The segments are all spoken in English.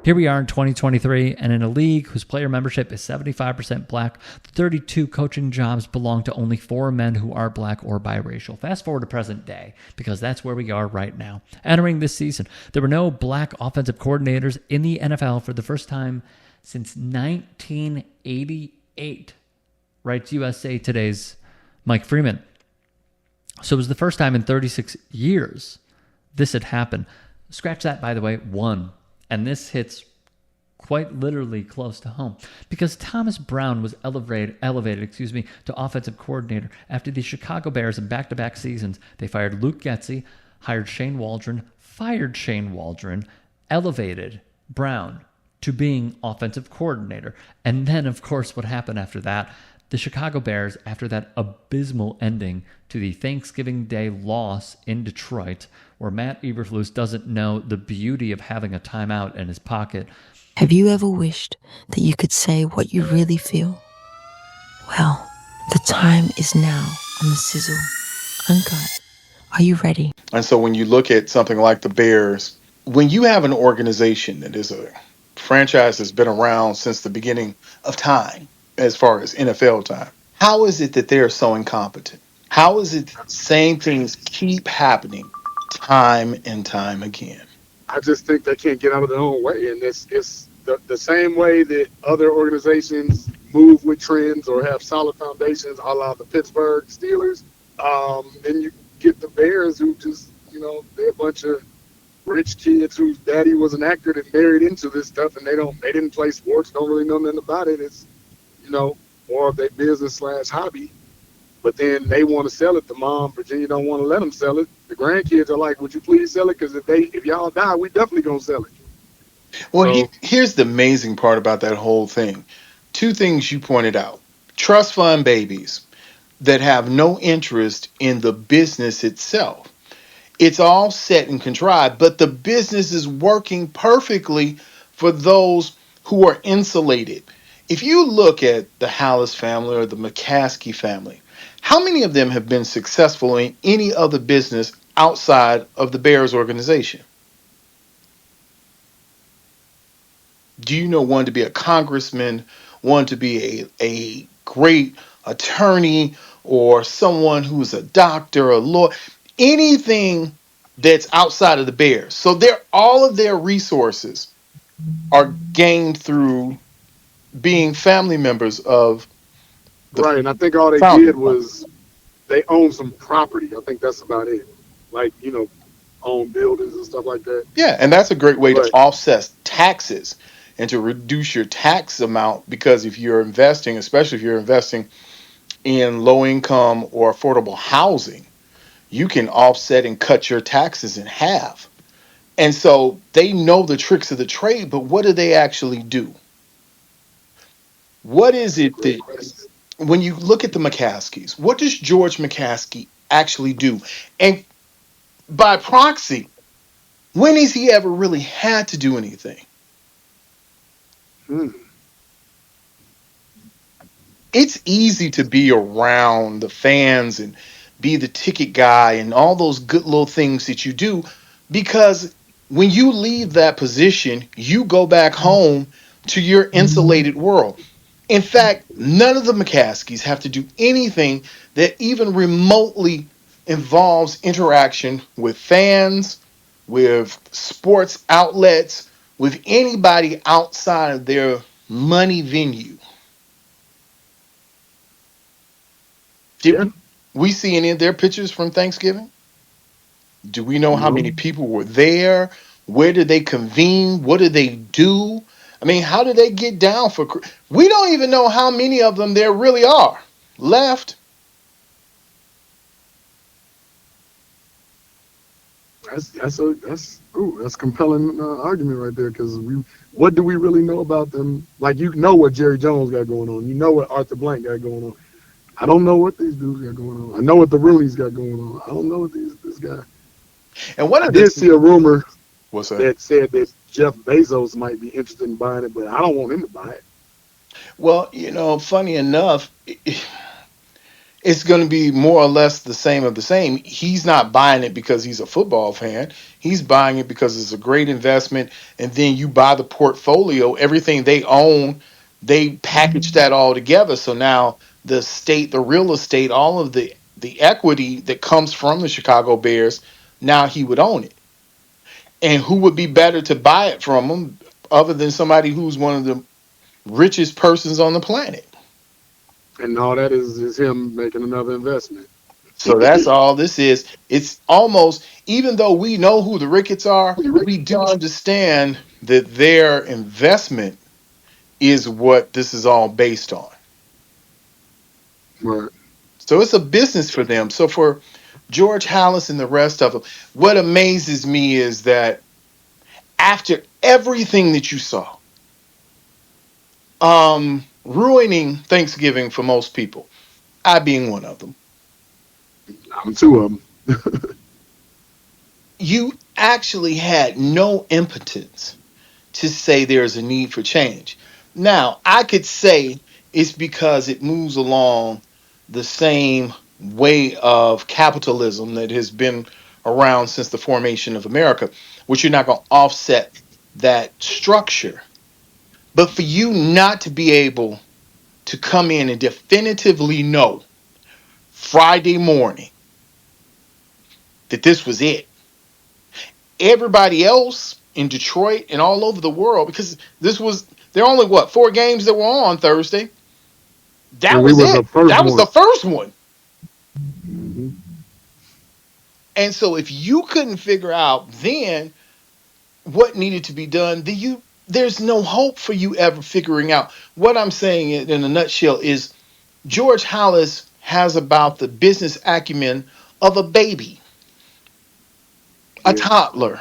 Here we are in 2023, and in a league whose player membership is 75% black, the 32 coaching jobs belong to only 4 men who are black or biracial. Fast forward to present day, because that's where we are right now. Entering this season, there were no black offensive coordinators in the NFL for the first time since 1988, writes USA Today's Mike Freeman. So it was the first time in 36 years this had happened. Scratch that, by the way, one. And this hits quite literally close to home because Thomas Brown was elevated, to offensive coordinator after the Chicago Bears in back-to-back seasons. They fired Luke Getsy, hired Shane Waldron, fired Shane Waldron, elevated Brown to being offensive coordinator. And then, of course, what happened after that? The Chicago Bears, after that abysmal ending to the Thanksgiving Day loss in Detroit, where Matt Eberflus doesn't know the beauty of having a timeout in his pocket. Have you ever wished that you could say what you really feel? Well, the time is now on the sizzle. Uncut. Are you ready? And so when you look at something like the Bears, when you have an organization that is a franchise that's been around since the beginning of time, as far as NFL time, how is it that they're so incompetent? How is it that the same things keep happening time and time again? I just think they can't get out of their own way. And it's the same way that other organizations move with trends or have solid foundations, a la the Pittsburgh Steelers. Then you get the Bears who just, they're a bunch of rich kids whose daddy was an actor that married into this stuff, and they didn't play sports, don't really know nothing about it. It's, more of their business/hobby. But then they want to sell it. The mom, Virginia, don't want to let them sell it. The grandkids are like, would you please sell it? Because if y'all die, we definitely going to sell it. Well, here's the amazing part about that whole thing. 2 things you pointed out. Trust fund babies that have no interest in the business itself. It's all set and contrived, but the business is working perfectly for those who are insulated. If you look at the Hallis family or the McCaskey family, how many of them have been successful in any other business outside of the Bears organization? Do you know one to be a congressman, one to be a great attorney, or someone who's a doctor, a lawyer, anything that's outside of the Bears? So all of their resources are gained through being family members of the right, and I think all they did was they own some property. I think that's about it. Like, own buildings and stuff like that. Yeah, and that's a great way to offset taxes and to reduce your tax amount, because if you're investing, especially if you're investing in low income or affordable housing, you can offset and cut your taxes in half. And so they know the tricks of the trade, but what do they actually do? What is it that, when you look at the McCaskeys, what does George McCaskey actually do? And by proxy, when has he ever really had to do anything? It's easy to be around the fans and be the ticket guy and all those good little things that you do, because when you leave that position, you go back home to your insulated world. In fact, none of the McCaskeys have to do anything that even remotely involves interaction with fans, with sports outlets, with anybody outside of their money venue. Did we see any of their pictures from Thanksgiving? Do we know how many people were there? Where did they convene? What did they do? I mean, how did they get down for? We don't even know how many of them there really are left. That's compelling argument right there, because what do we really know about them? Like, what Jerry Jones got going on. You know what Arthur Blank got going on. I don't know what these dudes got going on. I know what the Rooney's got going on. I don't know what this guy. And what I did see a rumor that said that Jeff Bezos might be interested in buying it, but I don't want him to buy it. Well, funny enough, it's going to be more or less the same of the same. He's not buying it because he's a football fan. He's buying it because it's a great investment. And then you buy the portfolio, everything they own, they package that all together. So now the state, the real estate, all of the equity that comes from the Chicago Bears, now he would own it. And who would be better to buy it from him other than somebody who's one of the richest persons on the planet? And all that is him making another investment. So that's all this is. It's almost, even though we know who the Ricketts are, we do understand that their investment is what this is all based on. Right. So it's a business for them. So for George Hallis and the rest of them, what amazes me is that after everything that you saw, ruining Thanksgiving for most people, I being one of them, I'm two of them. you actually had no impotence to say there's a need for change. Now, I could say it's because it moves along the same way of capitalism that has been around since the formation of America, which you're not going to offset that structure. But for you not to be able to come in and definitively know Friday morning that this was it, everybody else in Detroit and all over the world, because this was, there are only what, 4 games that were on Thursday. That And we was were the it. first That was the one. first one. Mhm. And so if you couldn't figure out then what needed to be done, then there's no hope for you ever figuring out. What I'm saying in a nutshell is George Hollis has about the business acumen of a baby, a Yeah. toddler.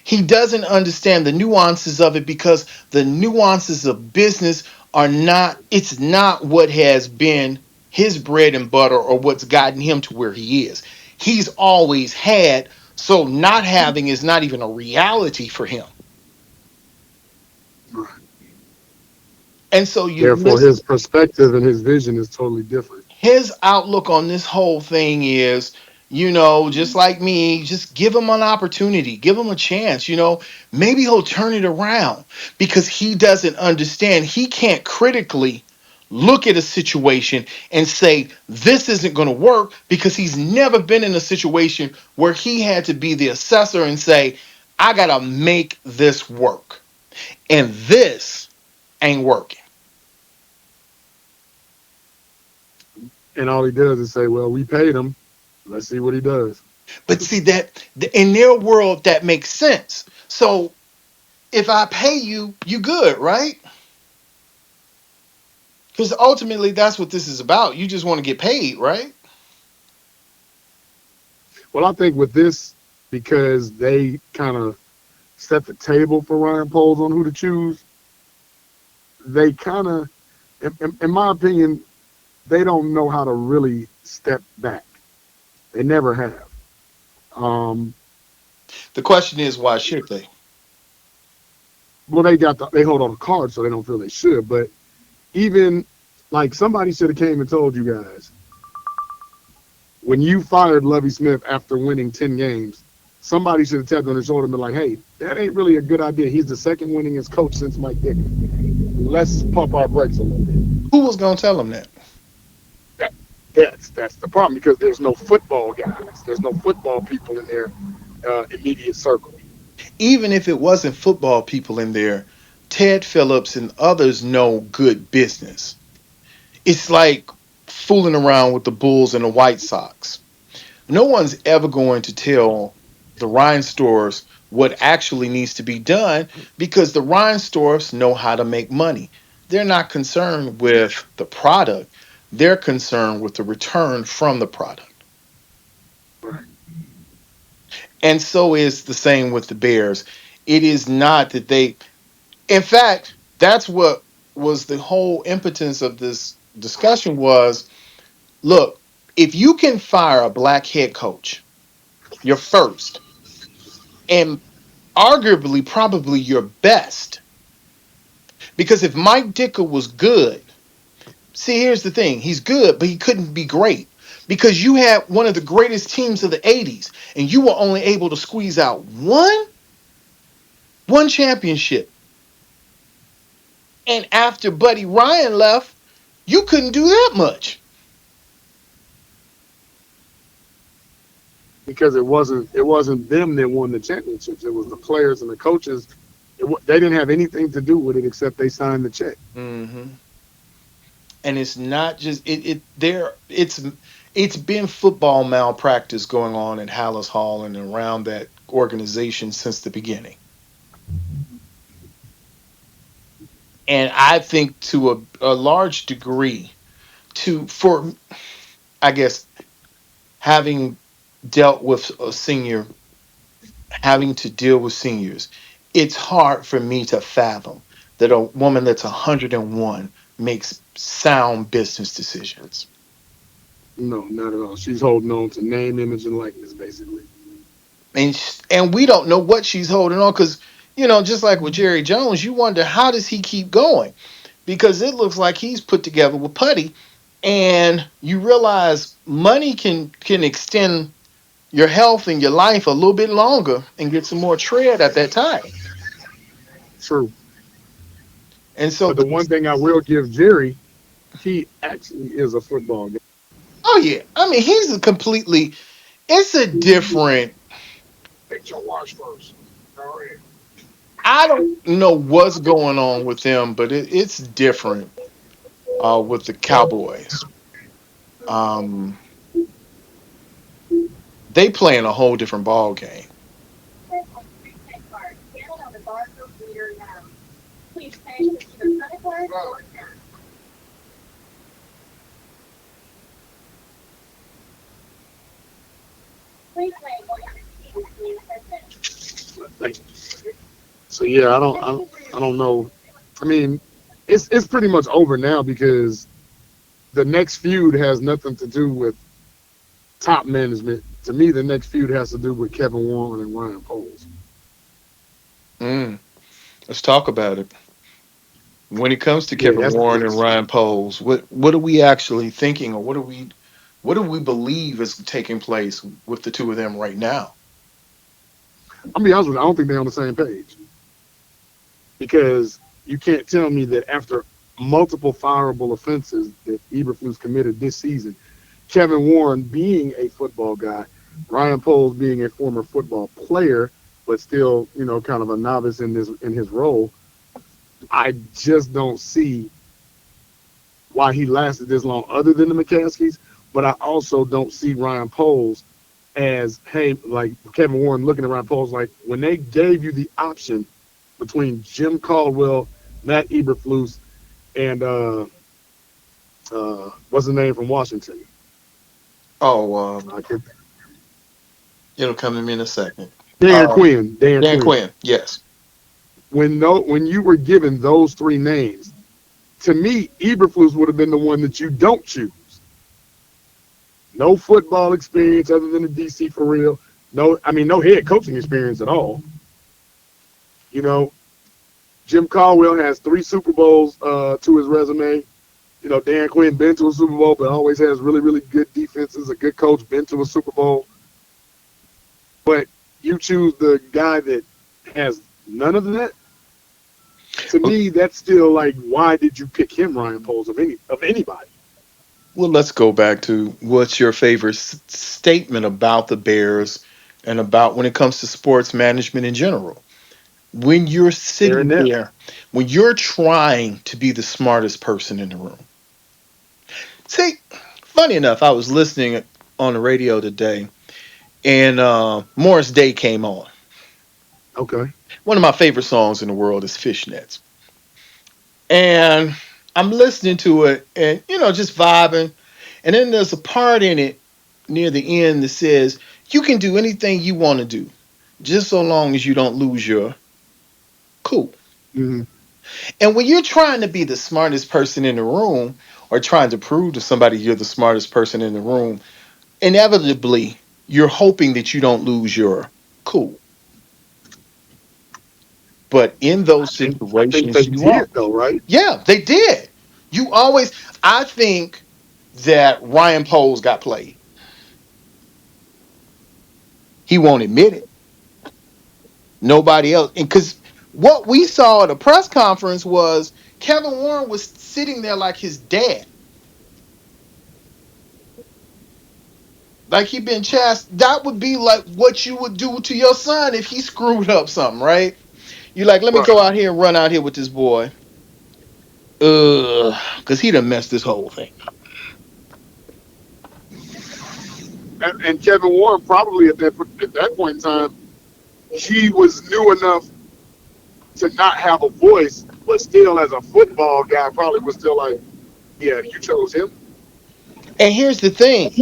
He doesn't understand the nuances of it because the nuances of business are not, it's not what has been his bread and butter or what's gotten him to where he is. He's always had, so not having is not even a reality for him. Right. And so you Therefore, miss his perspective and his vision is totally different. his outlook on this whole thing is, just like me, just give him an opportunity, give him a chance, maybe he'll turn it around because he doesn't understand. He can't critically look at a situation and say, this isn't going to work because he's never been in a situation where he had to be the assessor and say, I got to make this work. And this ain't working. And all he does is say, well, we paid him. Let's see what he does. But see that in their world that makes sense. So if I pay you, you good, right? Because ultimately that's what this is about. You just want to get paid, right? Well, I think with this, because they kind of set the table for Ryan Poles on who to choose, they kind of, in my opinion, they don't know how to really step back. They never have. Um, The question is, why should they? well, they hold all the cards, so they don't feel they should. But even like somebody should have came and told you guys when you fired Lovie Smith after winning 10 games. Somebody should have tapped on his shoulder and been like, "Hey, that ain't really a good idea. He's the second winningest coach since Mike Dick. Let's pump our brakes a little bit." Who was going to tell them that? That's the problem because there's no football guys. There's no football people in their immediate circle. Even if it wasn't football people in there, Ted Phillips and others know good business. It's like fooling around with the Bulls and the White Sox. No one's ever going to tell the Reinsdorfs what actually needs to be done because the Reinsdorfs know how to make money. They're not concerned with the product. They're concerned with the return from the product. Right. And so is the same with the Bears. It is not that they, in fact, that's what was the whole impotence of this discussion was, look, if you can fire a black head coach, your first, and arguably probably your best. Because if Mike Dicker was good, see, here's the thing. He's good, but he couldn't be great. because you had one of the greatest teams of the 80s and you were only able to squeeze out one championship. And after Buddy Ryan left, you couldn't do that much. because it wasn't them that won the championships. It was the players and the coaches. They didn't have anything to do with it except they signed the check. Hmm. And it's not just it's been football malpractice going on at Hallis Hall and around that organization since the beginning. And I think to a large degree, for I guess having dealt with a senior, having to deal with seniors, it's hard for me to fathom that a woman that's 101 makes sound business decisions. No, not at all. She's holding on to name, image, and likeness, basically. And we don't know what she's holding on, because just like with Jerry Jones, you wonder, how does he keep going, because it looks like he's put together with putty. And you realize money can extend your health and your life a little bit longer and get some more tread at that time. True. And so But the one thing I will give Jerry, he actually is a football guy. oh yeah, I mean, he's a completely, it's a different, Take your wash first. All right. I don't know what's going on with them, but it's different with the Cowboys. Um, they play in a whole different ball game. Like, so yeah, I don't know. I mean, it's pretty much over now because the next feud has nothing to do with top management. To me, the next feud has to do with Kevin Warren and Ryan Poles. Mm, let's talk about it. When it comes to Yeah, Kevin Warren and Ryan Poles, what are we actually thinking, or what do we believe is taking place with the two of them right now? I'll be honest with you, I don't think they're on the same page because you can't tell me that after multiple fireable offenses that Eberflus committed this season, Kevin Warren being a football guy, Ryan Poles being a former football player, but still, kind of a novice in his role, I just don't see why he lasted this long, other than the McCaskies. But I also don't see Ryan Poles as, hey, like Kevin Warren looking at Ryan Poles like when they gave you the option between Jim Caldwell, Matt Eberflus, and what's the name from Washington? Oh, I can't, it'll come to me in a second. Dan Quinn. Dan Dan Quinn. Quinn, yes. When you were given those three names, to me, Eberflus would have been the one that you don't choose. No football experience other than the DC for real. No head coaching experience at all. Jim Caldwell has 3 Super Bowls to his resume. Dan Quinn been to a Super Bowl, but always has really, really good defenses. A good coach, been to a Super Bowl. But you choose the guy that has none of that. To me, that's still like, why did you pick him, Ryan Poles, of anybody? Well, let's go back to what's your favorite statement about the Bears and about when it comes to sports management in general. When you're sitting there, when you're trying to be the smartest person in the room. See, funny enough, I was listening on the radio today, and Morris Day came on. Okay. One of my favorite songs in the world is Fishnets. And I'm listening to it and, just vibing. And then there's a part in it near the end that says, you can do anything you want to do, just so long as you don't lose your cool. Mm-hmm. And when you're trying to be the smartest person in the room or trying to prove to somebody you're the smartest person in the room, inevitably, you're hoping that you don't lose your cool. But in those I think they situations, you are. did, though, right? Yeah, they did. I think that Ryan Poles got played. He won't admit it. Nobody else. And because what we saw at a press conference was Kevin Warren was sitting there like his dad. Like he'd been chastised. That would be like what you would do to your son if he screwed up something, right? You like, let me Right. go out here and run out here with this boy. Because he done messed this whole thing. And Kevin Warren probably at that point in time, he was new enough to not have a voice, but still as a football guy, probably was still like, yeah, you chose him. And here's the thing.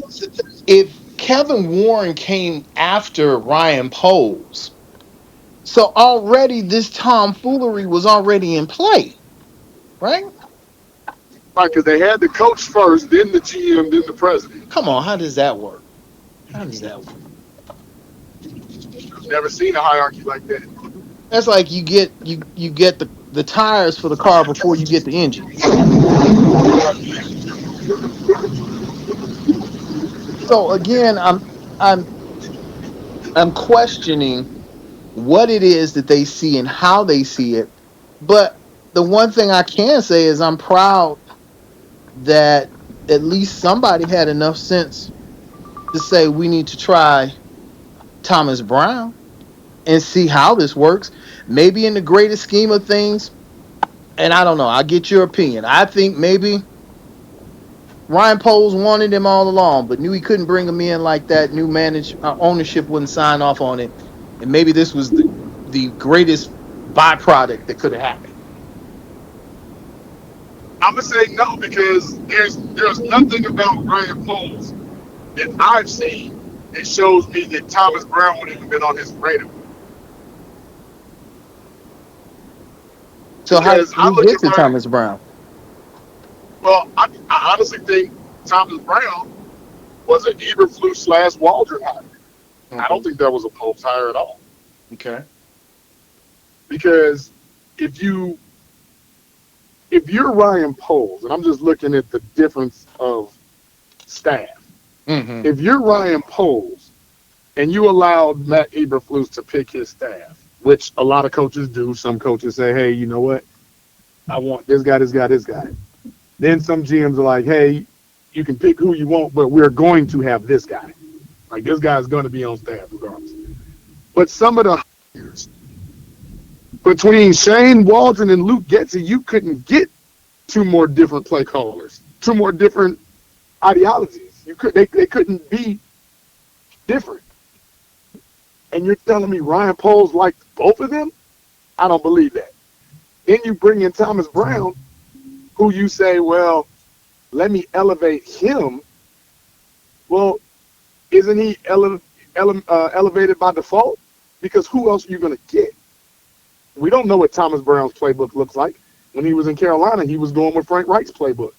If Kevin Warren came after Ryan Poles, so already this tomfoolery was already in play, right? Right, because they had the coach first, then the GM, then the president. Come on, how does that work? How does that work? I've never seen a hierarchy like that. That's like you get the tires for the car before you get the engine. So again, I'm I'm questioning what it is that they see and how they see it. But the one thing I can say is I'm proud that at least somebody had enough sense to say we need to try Thomas Brown and see how this works. Maybe in the greater scheme of things, and I don't know, I get your opinion. I think maybe Ryan Poles wanted him all along, but knew he couldn't bring him in like that. New ownership wouldn't sign off on it, and maybe this was the greatest byproduct that could have happened. I'm gonna say no because there's nothing about Ryan Poles that I've seen that shows me that Thomas Brown would have been on his radar. So how did Because I we look get at to Ryan, Thomas Brown? well, I honestly think Thomas Brown was an Eberflus / Waldron hire. I don't think that was a Poles hire at all. Okay. Because if you're Ryan Poles, and I'm just looking at the difference of staff. Mm-hmm. If you're Ryan Poles and you allowed Matt Eberflus to pick his staff, which a lot of coaches do, some coaches say, hey, you know what? I want this guy, this guy, this guy. Then some GMs are like, hey, you can pick who you want, but we're going to have this guy. Like, this guy is going to be on staff regardless. But some of the hires between Shane Waldron and Luke Getsy, you couldn't get two more different play callers, two more different ideologies. They couldn't be different. And you're telling me Ryan Poles liked both of them? I don't believe that. Then you bring in Thomas Brown, who you say, well, let me elevate him. Well, isn't he elevated by default? Because who else are you going to get? We don't know what Thomas Brown's playbook looks like. When he was in Carolina, he was going with Frank Reich's playbook.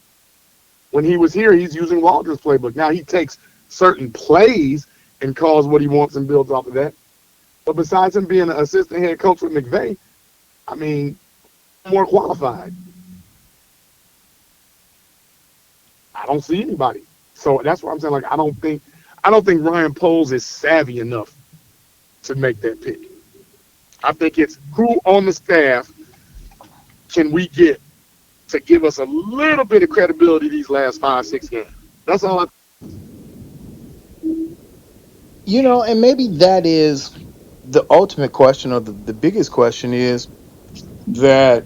When he was here, he's using Waldron's playbook. Now he takes certain plays and calls what he wants and builds off of that. But besides him being an assistant head coach with McVay, I mean, more qualified. I don't see anybody. So that's what I'm saying. Like, I don't think Ryan Poles is savvy enough to make that pick. I think it's who on the staff can we get to give us a little bit of credibility these last 5-6 games. That's all. And maybe that is the ultimate question, or the biggest question is that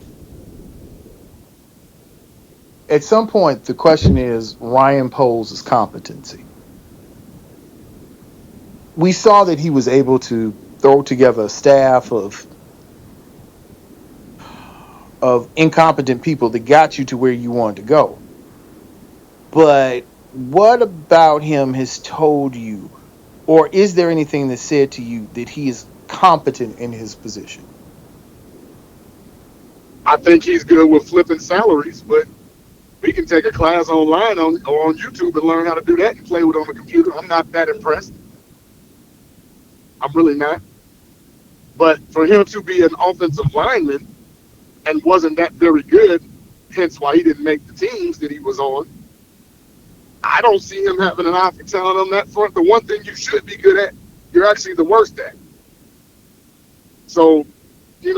at some point the question is Ryan Poles' competency. We saw that he was able to throw together a staff of incompetent people that got you to where you wanted to go. But what about him has told you, or is there anything that said to you that he is competent in his position? I think he's good with flipping salaries, but we can take a class online or on YouTube and learn how to do that and play with it on the computer. I'm not that impressed. I'm really not. But for him to be an offensive lineman and wasn't that very good, hence why he didn't make the teams that he was on, I don't see him having an eye for talent on that front. The one thing you should be good at you're actually the worst at. So,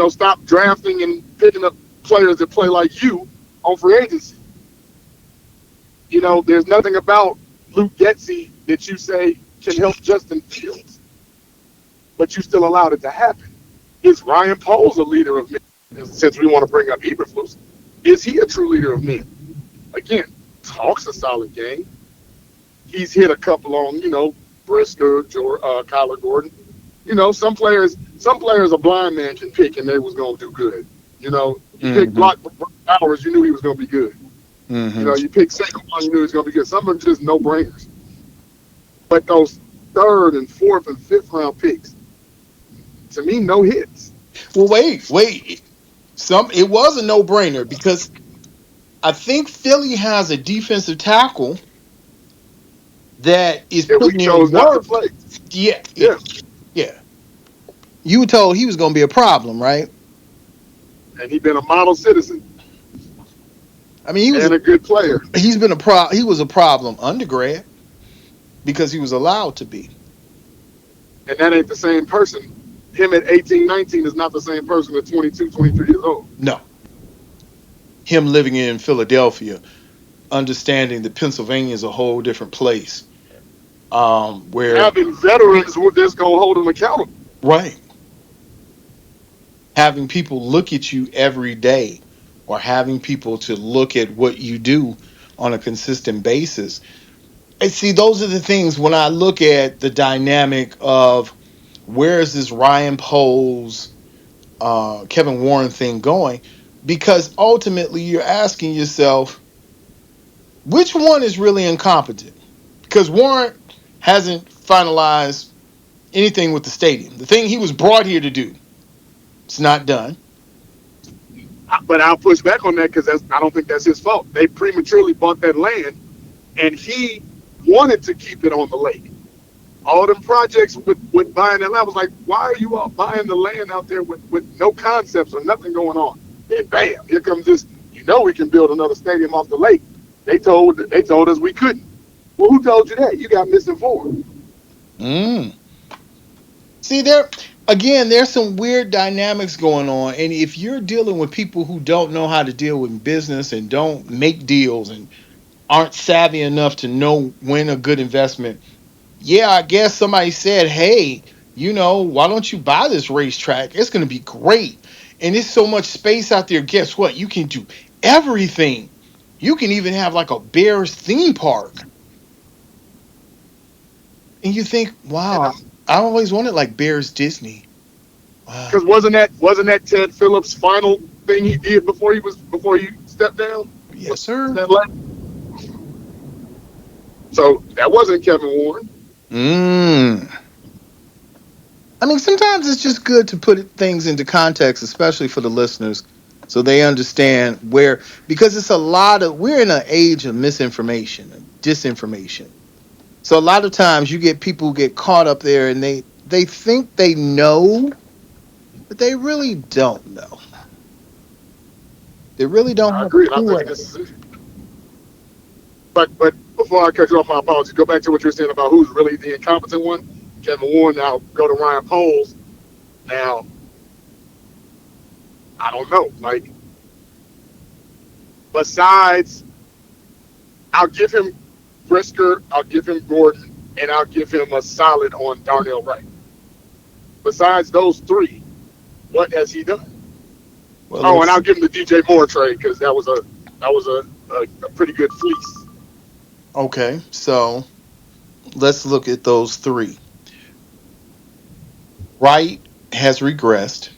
stop drafting and picking up players that play like you on free agency. There's nothing about Luke Getsy that you say can help Justin Fields, but you still allowed it to happen. Is Ryan Poles a leader of men? Since we want to bring up Eberflus, is he a true leader of men? Again, talks a solid game. He's hit a couple on, Brisker, Kyler Gordon. Some players a blind man can pick and they was going to do good. You pick Block Bowers, you knew he was going to be good. You pick Saquon, you knew he was going to be good. Some of them just no-brainers. But those third and fourth and fifth round picks, to me, no hits. Well, wait. It was a no-brainer because I think Philly has a defensive tackle that is putting in chose not to work. play. Yeah. You were told he was going to be a problem, right? And he's been a model citizen. I mean, he was a good player. He was a problem undergrad because he was allowed to be. And that ain't the same person. Him at 18, 19 is not the same person at 22, 23 years old. No. Him living in Philadelphia, understanding that Pennsylvania is a whole different place. Where having veterans who are just going to hold him accountable. Right. Having people look at you every day or having people to look at what you do on a consistent basis. And see, those are the things when I look at the dynamic of where is this Ryan Poles, Kevin Warren thing going? Because ultimately you're asking yourself, which one is really incompetent? Because Warren hasn't finalized anything with the stadium. The thing he was brought here to do, it's not done. But I'll push back on that because I don't think that's his fault. They prematurely bought that land, and he wanted to keep it on the lake. All them projects with buying that land was like, why are you all buying the land out there with no concepts or nothing going on? And bam, here comes this. We can build another stadium off the lake. They told us we couldn't. Well, who told you that? You got misinformed. See, there's some weird dynamics going on. And if you're dealing with people who don't know how to deal with business and don't make deals and aren't savvy enough to know when a good investment, I guess somebody said, hey, why don't you buy this racetrack? It's going to be great. And there's so much space out there. Guess what? You can do everything. You can even have like a Bears theme park. And you think, wow, I always wanted like Bears Disney. Because wasn't that Ted Phillips' final thing he did before he stepped down? Yes, sir. So that wasn't Kevin Warren. I mean, sometimes it's just good to put things into context, especially for the listeners, so they understand because it's we're in an age of misinformation and disinformation. So a lot of times you get people who get caught up there and they think they know, but they really don't know. They really don't have a clue. But before I cut you off, my apologies. Go back to what you were saying about who's really the incompetent one. Kevin Warren. Now go to Ryan Poles. Now, I don't know. Like, besides, I'll give him Brisker, I'll give him Gordon, and I'll give him a solid on Darnell Wright. Besides those three, what has he done? Well, and I'll give him the DJ Moore trade because that was a pretty good fleece. Okay, so let's look at those three. Wright has regressed.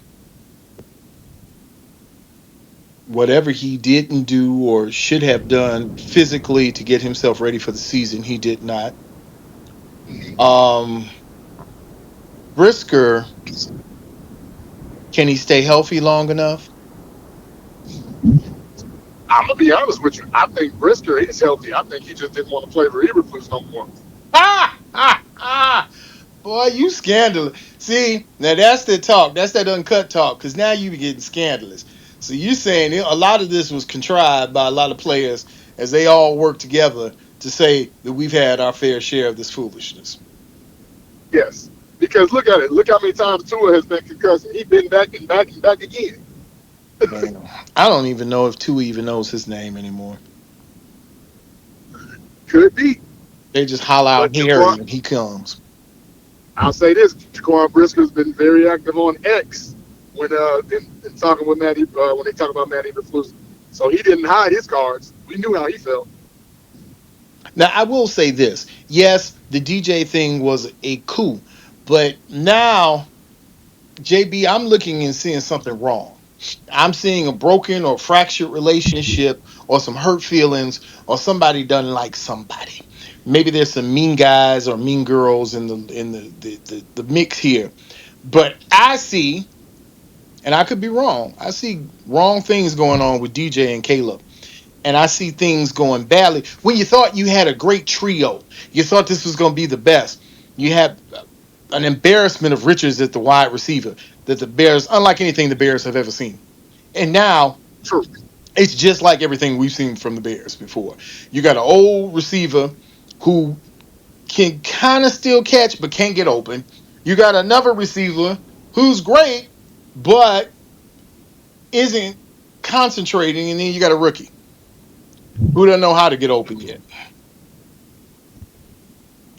Whatever he didn't do or should have done physically to get himself ready for the season, he did not. Brisker, can he stay healthy long enough? I'm gonna be honest with you. I think Brisker is healthy. I think he just didn't want to play for Eberflus no more. Boy, you scandalous. See, now that's the talk. That's that uncut talk. Because now you be getting scandalous. So you're saying a lot of this was contrived by a lot of players as they all work together to say that we've had our fair share of this foolishness. Yes. Because look at it. Look how many times Tua has been concussed. He's been back and back and back again. Man, I don't even know if Tua even knows his name anymore. Could be. They just holler But out Harry and he comes. I'll say this: Jaquan Briscoe's been very active on X when in talking with Matty when they talk about Matty Eberflus. So he didn't hide his cards. We knew how he felt. Now I will say this: yes, the DJ thing was a coup, but now JB, I'm looking and seeing something wrong. I'm seeing a broken or fractured relationship or some hurt feelings or somebody doesn't like somebody. Maybe there's some mean guys or mean girls in the mix here. But I see, and I could be wrong, I see wrong things going on with DJ and Caleb. And I see things going badly. When you thought you had a great trio, you thought this was going to be the best. You had an embarrassment of riches at the wide receiver that the Bears, unlike anything the Bears have ever seen. And now True. it's just like everything we've seen from the Bears before. You got an old receiver who can kind of still catch but can't get open. You got another receiver who's great but isn't concentrating, and then you got a rookie who doesn't know how to get open yet.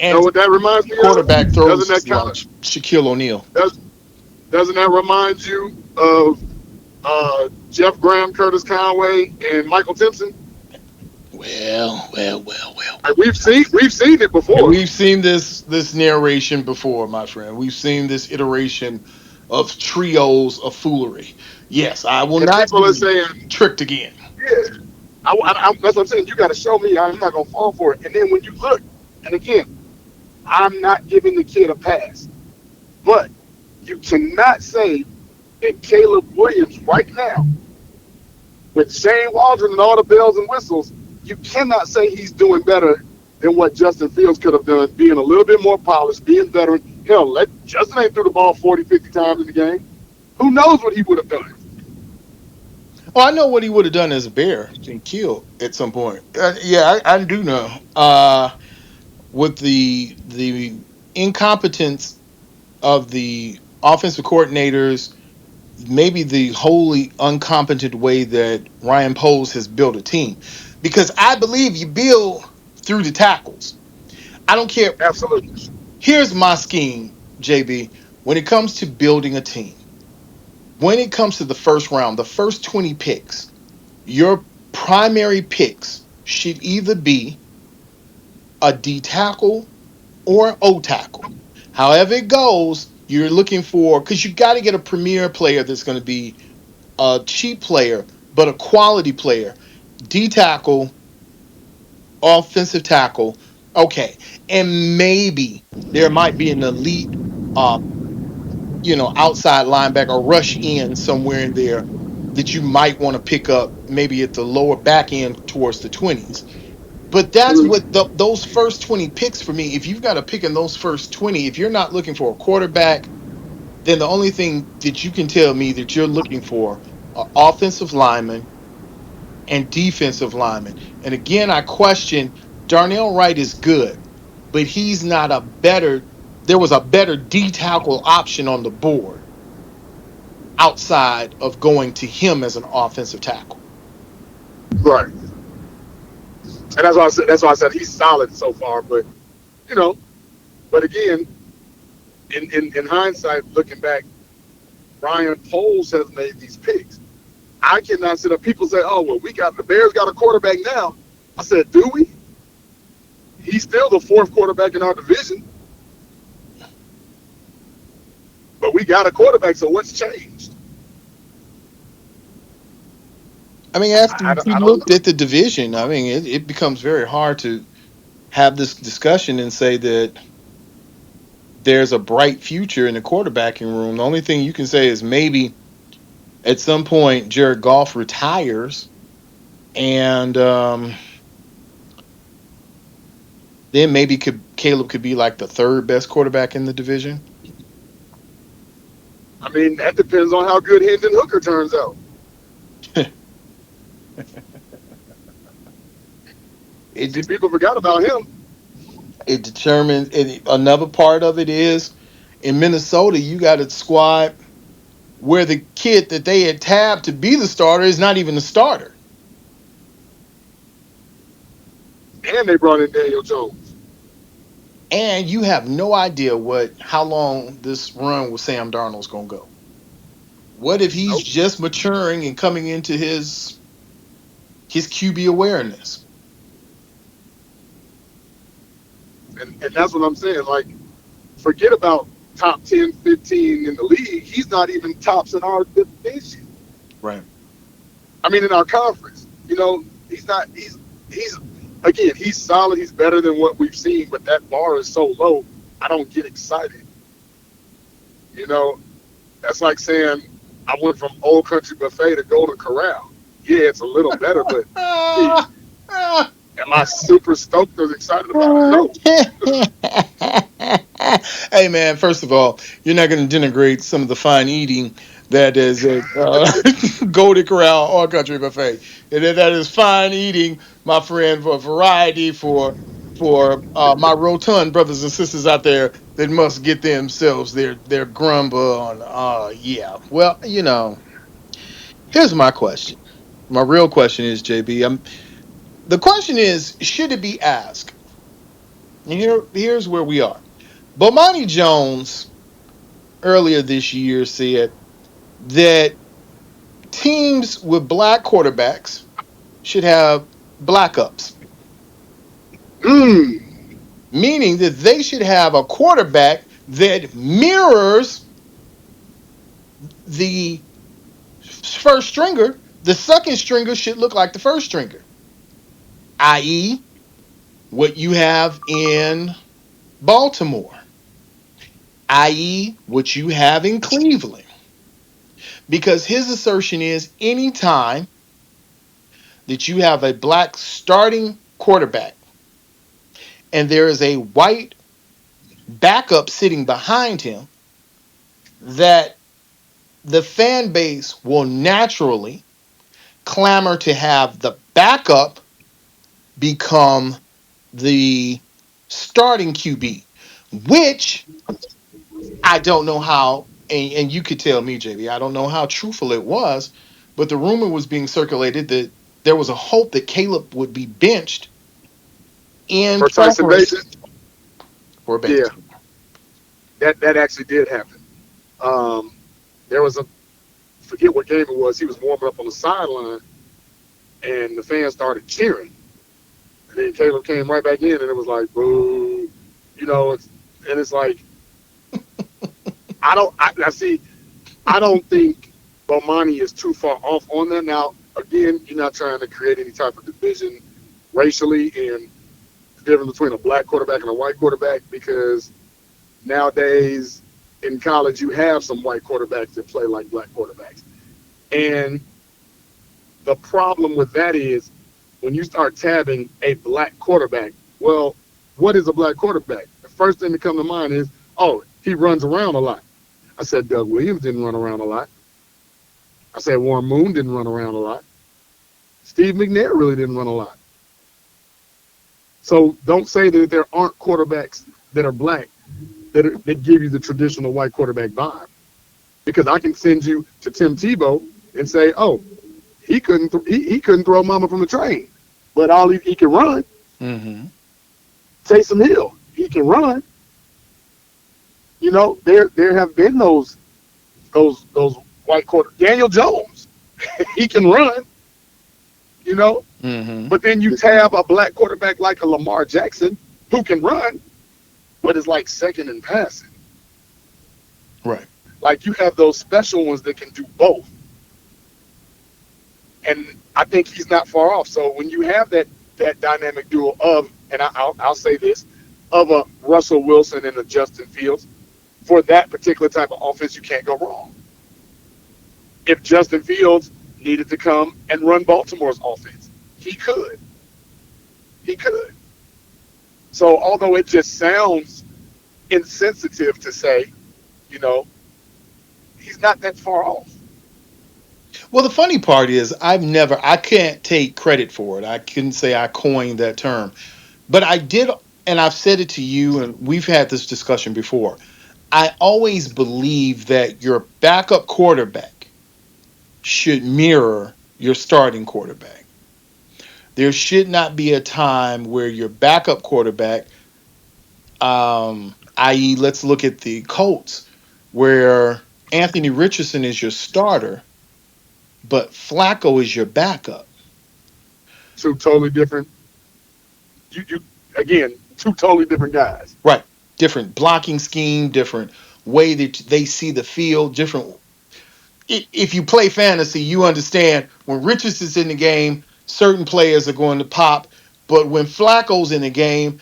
You know And what that reminds me quarterback of? Doesn't throws that kind like of Shaquille O'Neal. doesn't that remind you of Jeff Graham, Curtis Conway, and Michael Timpson? Well. Like we've seen it And before. we've seen this narration before, my friend. We've seen this iteration of trios of foolery. Yes, I will And not people are be saying, tricked again. yeah, that's what I'm saying. You got to show me I'm not going to fall for it. And then when you look, and again, I'm not giving the kid a pass. But you cannot say that Caleb Williams right now, with Shane Waldron and all the bells and whistles, you cannot say he's doing better than what Justin Fields could have done, being a little bit more polished, being veteran. Hell, Justin ain't threw the ball 40, 50 times in the game. Who knows what he would have done? Well, I know what he would have done as a Bear and killed at some point. I do know. With the incompetence of the offensive coordinators, maybe the wholly incompetent way that Ryan Poles has built a team. Because I believe you build through the tackles. I don't care. Absolutely. Here's my scheme, JB. When it comes to building a team, when it comes to the first round, the first 20 picks, your primary picks should either be a D tackle or an O tackle. However it goes, you're looking for, because you got to get a premier player that's going to be a cheap player, but a quality player. D tackle, offensive tackle, okay. And maybe there might be an elite uh, outside linebacker or rush in somewhere in there that you might want to pick up maybe at the lower back end towards the 20s. But that's what those first 20 picks for me. If you've got to pick in those first 20, if you're not looking for a quarterback, then the only thing that you can tell me that you're looking for are offensive linemen and defensive linemen. And again, I question Darnell Wright is good, but he's not there was a better D tackle option on the board outside of going to him as an offensive tackle. Right. And that's why I said he's solid so far. But, you know, but again, in hindsight, looking back, Ryan Poles has made these picks. I cannot sit up. People say, oh, well, the Bears got a quarterback now. I said, do we? He's still the fourth quarterback in our division. But we got a quarterback, so what's changed? I mean, after I you don't looked know. at the division, I mean, it becomes very hard to have this discussion and say that there's a bright future in the quarterbacking room. The only thing you can say is maybe at some point Jared Goff retires, and then maybe Caleb could be like the third best quarterback in the division. I mean, that depends on how good Hendon Hooker turns out. See, it people forgot about him. it determines. Another part of it is In Minnesota, you got a squad where the kid that they had tabbed to be the starter is not even the starter. And they brought in Daniel Jones. And you have no idea how long this run with Sam Darnold's gonna go. What if he's Nope. just maturing and coming into his QB awareness? And that's what I'm saying. Like, forget about top 10, 15 in the league. He's not even tops in our division. Right. I mean, in our conference. You know, he's not. He's again. He's solid. He's better than what we've seen. But that bar is so low. I don't get excited. You know, that's like saying I went from Old Country Buffet to Golden Corral. Yeah, it's a little better, but gee, am I super stoked or excited about it? No. Hey man, first of all, you're not going to denigrate some of the fine eating that is at Golden Corral or Country Buffet. That is fine eating, my friend, for variety for my rotund brothers and sisters out there that must get themselves their grumble on. Yeah. Well, here's my question. My real question is, JB. The question is, should it be asked? And here's where we are. Bomani Jones earlier this year said that teams with black quarterbacks should have black ups, Mm. meaning that they should have a quarterback that mirrors the first stringer. The second stringer should look like the first stringer, i.e., what you have in Baltimore, i.e., what you have in Cleveland. Because his assertion is anytime that you have a black starting quarterback and there is a white backup sitting behind him, that the fan base will naturally clamor to have the backup become the starting QB, which I don't know how, and you could tell me, JB, I don't know how truthful it was, but the rumor was being circulated that there was a hope that Caleb would be benched in For Tyson preparation Bates, for yeah, Bates. that actually did happen. Um, there was forget what game it was. He was warming up on the sideline, and the fans started cheering. And then Caleb came right back in, and it was like, boo. You know, it's like, I don't think Bomani is too far off on that. Now, again, you're not trying to create any type of division racially and the difference between a black quarterback and a white quarterback, because nowadays in college you have some white quarterbacks that play like black quarterbacks. And the problem with that is when you start tabbing a black quarterback, well, what is a black quarterback? The first thing that comes to mind is, oh, he runs around a lot. I said Doug Williams didn't run around a lot. I said Warren Moon didn't run around a lot. Steve McNair really didn't run a lot. So don't say that there aren't quarterbacks that are black that give you the traditional white quarterback vibe. Because I can send you to Tim Tebow and say, oh, he couldn't throw mama from the train, but all he can run. Mm-hmm. Taysom Hill, he can run. You know, there have been those white quarter. Daniel Jones, he can run. You know, Mm-hmm. but then you tab a black quarterback like a Lamar Jackson who can run, but is like second in passing. Right. Like you have those special ones that can do both. And I think he's not far off. So when you have that dynamic duo of, and I'll say this, of a Russell Wilson and a Justin Fields, for that particular type of offense, you can't go wrong. If Justin Fields needed to come and run Baltimore's offense, he could. He could. So although it just sounds insensitive to say, you know, he's not that far off. Well, the funny part is I can't take credit for it. I couldn't say I coined that term, but I did, and I've said it to you, and we've had this discussion before. I always believe that your backup quarterback should mirror your starting quarterback. There should not be a time where your backup quarterback, i.e., let's look at the Colts, where Anthony Richardson is your starter, but Flacco is your backup. Two totally different. You again, two totally different guys. Right. Different blocking scheme, different way that they see the field, different. If you play fantasy, you understand when Richardson's in the game, certain players are going to pop, but when Flacco's in the game,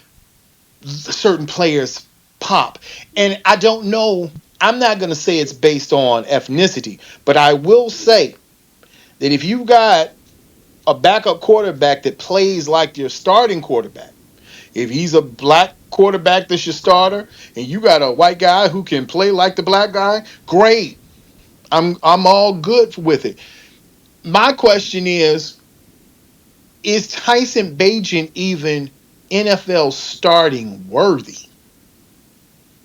certain players pop. And I don't know, I'm not going to say it's based on ethnicity, but I will say that if you've got a backup quarterback that plays like your starting quarterback, if he's a black quarterback that's your starter, and you got a white guy who can play like the black guy, great. I'm all good with it. My question is Tyson Bagent even NFL starting worthy?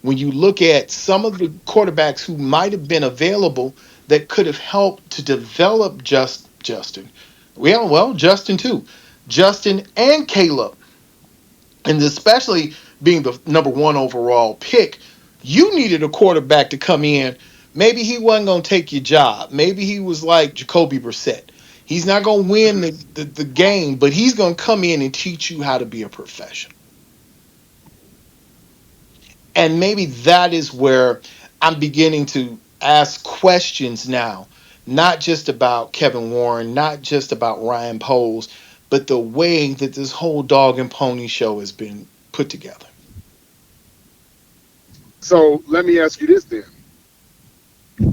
When you look at some of the quarterbacks who might have been available that could have helped to develop Justin. Well, Justin too. Justin and Caleb. And especially being the number one overall pick, you needed a quarterback to come in. Maybe he wasn't going to take your job. Maybe he was like Jacoby Brissett. He's not going to win the game, but he's going to come in and teach you how to be a professional. And maybe that is where I'm beginning to ask questions now, not just about Kevin Warren, not just about Ryan Poles, but the way that this whole dog and pony show has been put together. So let me ask you this then: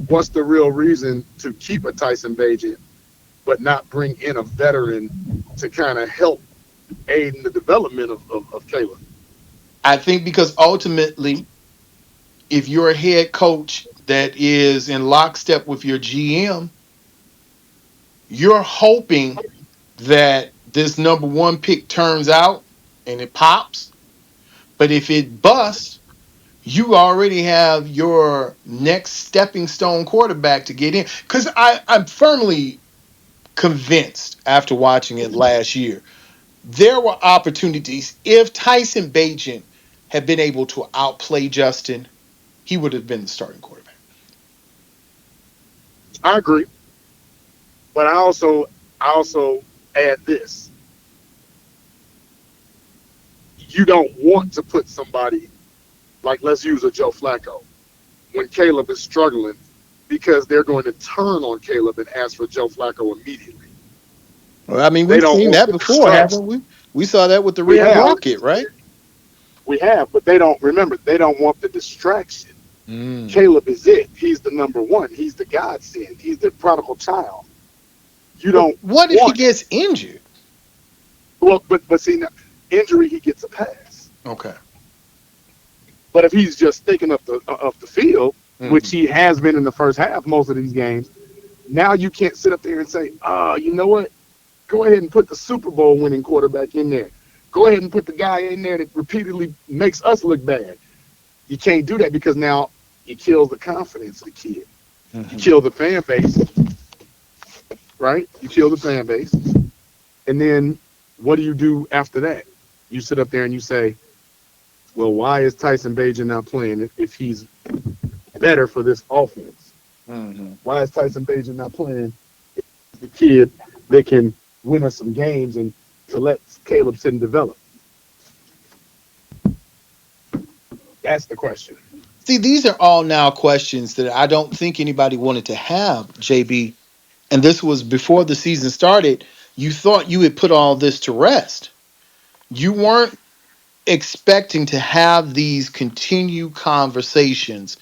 what's the real reason to keep a Tyson Bagent, but not bring in a veteran to kind of help aid in the development of Caleb? I think because ultimately, if you're a head coach that is in lockstep with your GM, you're hoping that this number one pick turns out and it pops. But if it busts, you already have your next stepping stone quarterback to get in. Because I'm firmly convinced after watching it last year, there were opportunities. If Tyson Bagent had been able to outplay Justin, he would have been the starting quarterback. I agree, but I also add this: you don't want to put somebody like, let's use a Joe Flacco, when Caleb is struggling, because they're going to turn on Caleb and ask for Joe Flacco immediately. Well, I mean, They we've don't seen want that the before, distraction. haven't we? We saw that with the We Red have, Rocket, right? we have, but they don't remember. They don't want the distraction. Mm. Caleb is it. He's the number one. He's the godsend. He's the prodigal child. You But don't what if he want. gets injured? Well, but see, now, injury he gets a pass. Okay. But if he's just thinking of the field, which Mhm. he has been in the first half most of these games, now you can't sit up there and say, you know what? Go ahead and put the Super Bowl winning quarterback in there. Go ahead and put the guy in there that repeatedly makes us look bad. You can't do that because now you kill the confidence of the kid. You kill the fan base, right? You kill the fan base. And then what do you do after that? You sit up there and you say, well, why is Tyson Bagent not playing if he's better for this offense? Mm-hmm. Why is Tyson Bagent not playing if he's the kid that can win us some games and to let Caleb sit and develop? That's the question. See, these are all now questions that I don't think anybody wanted to have, JB. And this was before the season started. You thought you had put all this to rest. You weren't expecting to have these continued conversations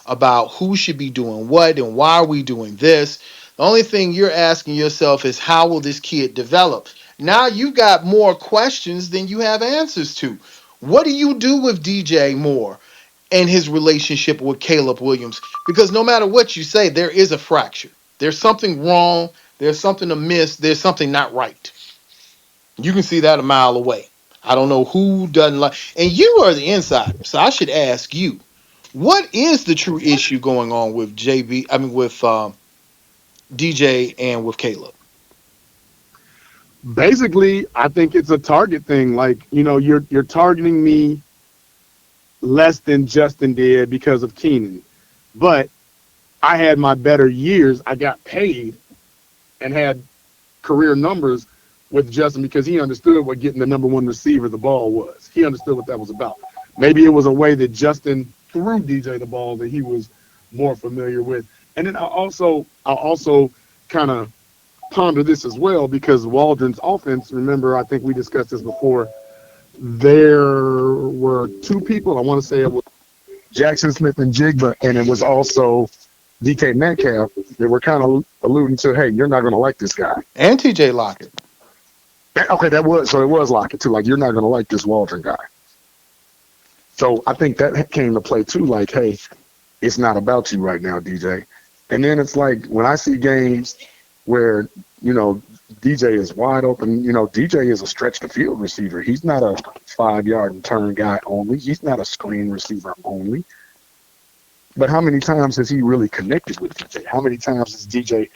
about who should be doing what and why are we doing this. The only thing you're asking yourself is how will this kid develop? Now you got more questions than you have answers to. What do you do with DJ Moore and his relationship with Caleb Williams? Because no matter what you say, there is a fracture. There's something wrong. There's something amiss. There's something not right. You can see that a mile away. I don't know who doesn't like, and you are the insider, so I should ask you, What is the true issue going on with JB? I mean, with DJ and with Caleb. Basically, I think it's a target thing. Like, you're targeting me less than Justin did because of Keenan. But I had my better years. I got paid and had career numbers with Justin because he understood what getting the number one receiver the ball was. He understood what that was about. Maybe it was a way that Justin threw DJ the ball that he was more familiar with. And then I also kind of ponder this as well because Waldron's offense, remember, I think we discussed this before, there were two people. I want to say it was Jackson Smith and Jigba, and it was also DK Metcalf. They were kind of alluding to, hey, you're not going to like this guy. And TJ Lockett. Okay, it was Lockett too. Like, you're not going to like this Waldron guy. So I think that came to play too. Like, hey, it's not about you right now, DJ. And then it's like when I see games where, DJ is wide open, DJ is a stretch the field receiver. He's not a 5-yard and turn guy only. He's not a screen receiver only. But how many times has he really connected with DJ? How many times has DJ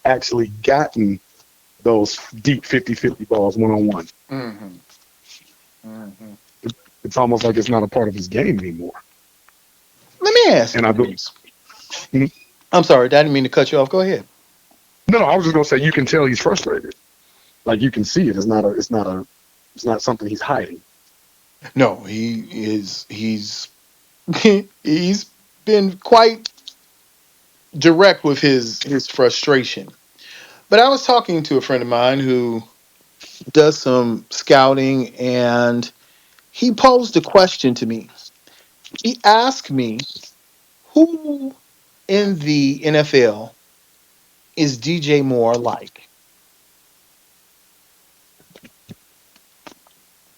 actually gotten those deep 50-50 balls one-on-one? Mm-hmm. Mm-hmm. It's almost like it's not a part of his game anymore. Let me ask. And I believe. I'm sorry, I didn't mean to cut you off. Go ahead. No, I was just gonna say you can tell he's frustrated. Like, you can see it. It's not something he's hiding. No, he is. He's he's been quite direct with his frustration. But I was talking to a friend of mine who does some scouting, and he posed a question to me. He asked me, "Who in the NFL is DJ Moore like?"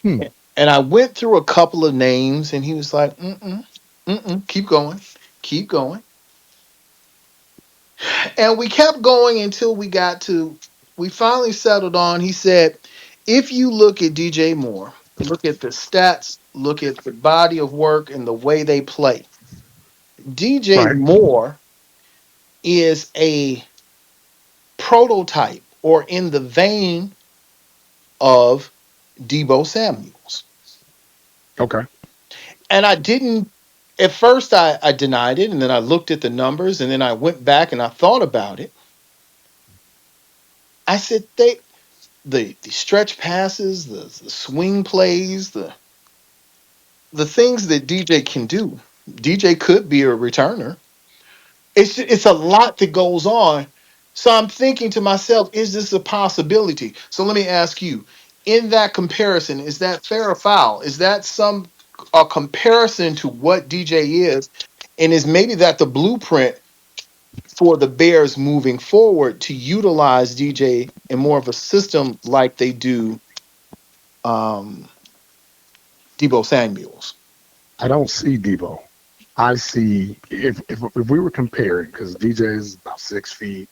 And I went through a couple of names, and he was like, keep going, keep going. And we kept going until we finally settled on, he said, if you look at DJ Moore, look at the stats, look at the body of work and the way they play, DJ Right. Moore is a prototype or in the vein of Deebo Samuels. Okay. And I didn't, at first I denied it, and then I looked at the numbers, and then I went back and I thought about it. I said, the stretch passes, the swing plays, the things that DJ can do. DJ could be a returner. It's a lot that goes on. So I'm thinking to myself, is this a possibility? So let me ask you, in that comparison, is that fair or foul? Is that a comparison to what DJ is? And is maybe that the blueprint for the Bears moving forward to utilize DJ in more of a system like they do um, Deebo Samuels? I don't see Deebo. I see if we were comparing, because DJ is about 6 feet.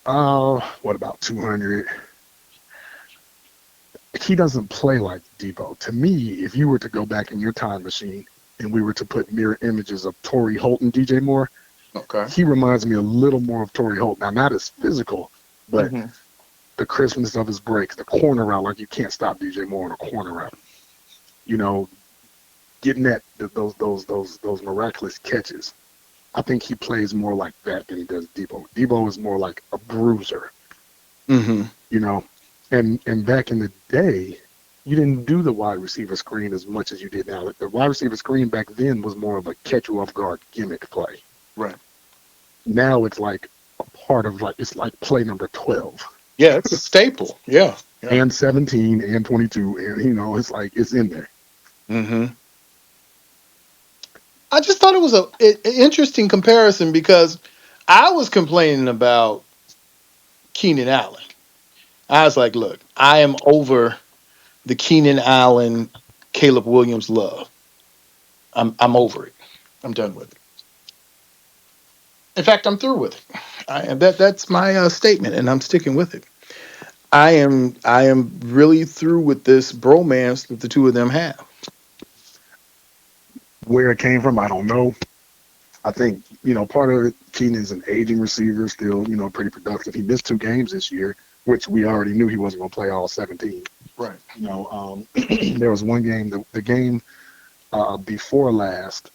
What about 200? He doesn't play like Deebo. To me, if you were to go back in your time machine and we were to put mirror images of Torrey Holt and DJ Moore, Okay. he reminds me a little more of Torrey Holt. Now, not as physical, but the crispness of his breaks, the corner route, like you can't stop DJ Moore on a corner route. Getting those miraculous catches. I think he plays more like that than he does Deebo. Deebo is more like a bruiser. Mm-hmm. And back in the day, you didn't do the wide receiver screen as much as you did now. The wide receiver screen back then was more of a catch you off guard gimmick play. Right. Now it's like a part of it's like play number 12. Yeah, it's a staple. Yeah. And 17 and 22, and it's like it's in there. Mm-hmm. I just thought it was an interesting comparison because I was complaining about Keenan Allen. I was like, look, I am over the Keenan Allen, Caleb Williams love. I'm over it. I'm done with it. In fact, I'm through with it. That's my statement, and I'm sticking with it. I am really through with this bromance that the two of them have. Where it came from, I don't know. I think, part of it, Keenan's an aging receiver, still, pretty productive. He missed 2 games this year, which we already knew he wasn't going to play all 17. Right. There was one game, the game before last,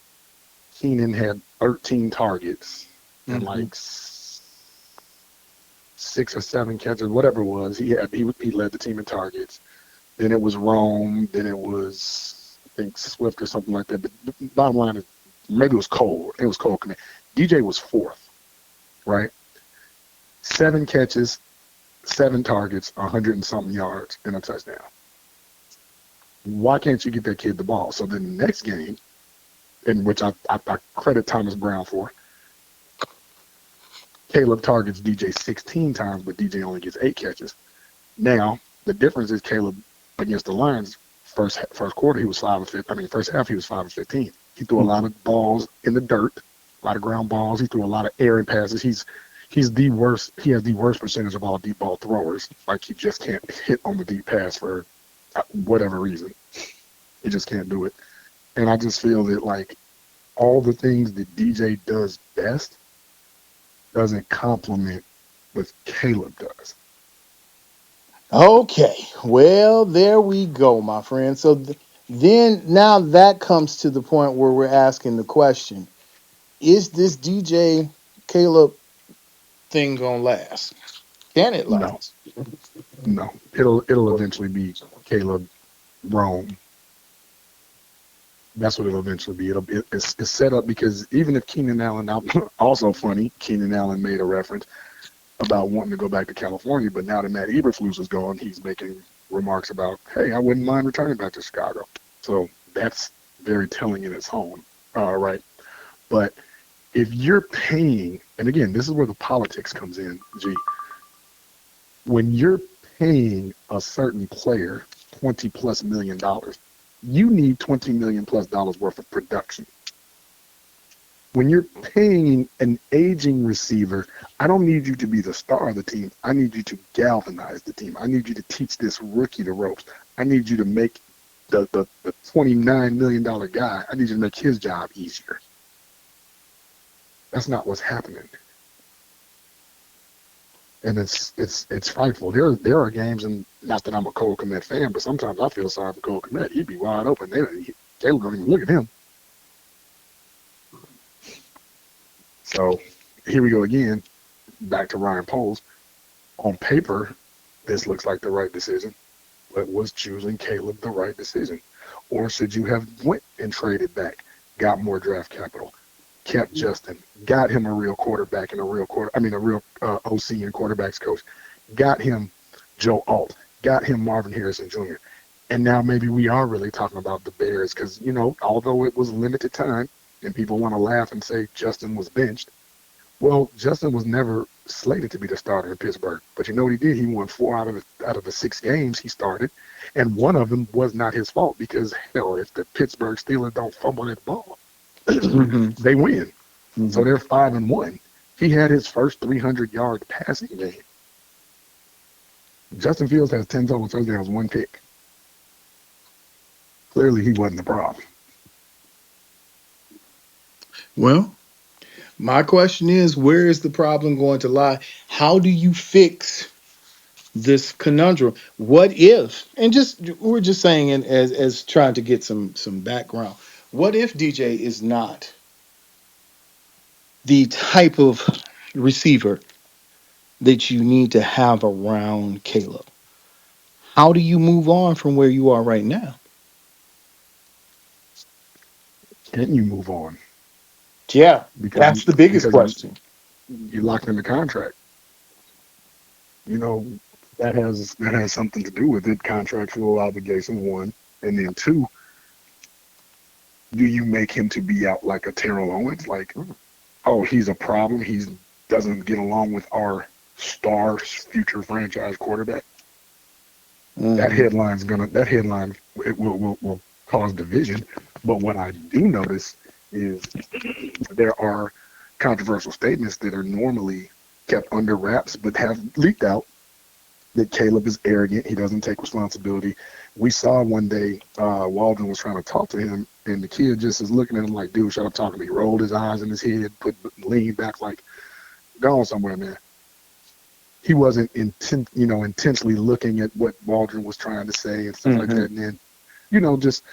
Keenan had 13 targets and like 6 or 7 catches, whatever it was. He led the team in targets. Then it was Rome. Then it was, I think, Swift or something like that. But the bottom line is, maybe it was Cole. It was Cole. DJ was 4th, right? 7 catches, 7 targets, 100 and something yards, and a touchdown. Why can't you get that kid the ball? So then the next game, in which I credit Thomas Brown for, Caleb targets DJ 16 times, but DJ only gets 8 catches. Now, the difference is Caleb against the Lions, first quarter, he was 5 of 15. I mean, first half, he was 5 of 15. He threw a lot of balls in the dirt, a lot of ground balls. He threw a lot of airy passes. He's the worst. He has the worst percentage of all deep ball throwers. Like, he just can't hit on the deep pass for whatever reason. He just can't do it. And I just feel that, like, all the things that DJ does best doesn't complement what Caleb does. Okay, well, there we go, my friend. So then now that comes to the point where we're asking the question, is this DJ Caleb thing gonna last? Can it last? No. It'll eventually be Caleb Rome. That's what it'll eventually be. It's set up because even if Keenan Allen, also funny, Keenan Allen made a reference about wanting to go back to California, but now that Matt Eberflus is gone, he's making remarks about, hey, I wouldn't mind returning back to Chicago. So that's very telling in its own, right? But if you're paying, and again, this is where the politics comes in, G. When you're paying a certain player $20+ million, you need $20 million+ worth of production. When you're paying an aging receiver, I don't need you to be the star of the team. I need you to galvanize the team. I need you to teach this rookie the ropes. I need you to make the $29 million guy, I need you to make his job easier. That's not what's happening. And it's frightful. There are games, and not that I'm a Cole Kmet fan, but sometimes I feel sorry for Cole Kmet. He'd be wide open. Caleb don't even look at him. So here we go again, back to Ryan Poles. On paper, this looks like the right decision, but was choosing Caleb the right decision? Or should you have went and traded back, got more draft capital, kept Justin, got him a real quarterback and a real OC and quarterbacks coach, got him Joe Alt, got him Marvin Harrison Jr., and now maybe we are really talking about the Bears because, although it was limited time, and people want to laugh and say Justin was benched. Well, Justin was never slated to be the starter in Pittsburgh. But you know what he did? He won 4 out of the 6 games he started, and one of them was not his fault because, hell, if the Pittsburgh Steelers don't fumble that ball, they win. Mm-hmm. So they're 5-1. He had his first 300-yard passing game. Justin Fields has 10 total touchdowns, 1 pick. Clearly, he wasn't the problem. Well, my question is, where is the problem going to lie? How do you fix this conundrum? What if, and we're just saying it as trying to get some background. What if DJ is not the type of receiver that you need to have around Caleb? How do you move on from where you are right now? Can you move on? Yeah, that's the biggest question. You locked in the contract. That has something to do with it. Contractual obligation, 1, and then 2. Do you make him to be out like a Terrell Owens? Like, oh, he's a problem. He doesn't get along with our star future franchise quarterback. Mm-hmm. That headline will cause division. But what I do notice is there are controversial statements that are normally kept under wraps but have leaked out that Caleb is arrogant. He doesn't take responsibility. We saw one day Waldron was trying to talk to him, and the kid just is looking at him like, "Dude, shut up talking to me." He rolled his eyes in his head, leaned back like, "Go on somewhere, man." He wasn't intentionally looking at what Waldron was trying to say and stuff like that. And then, just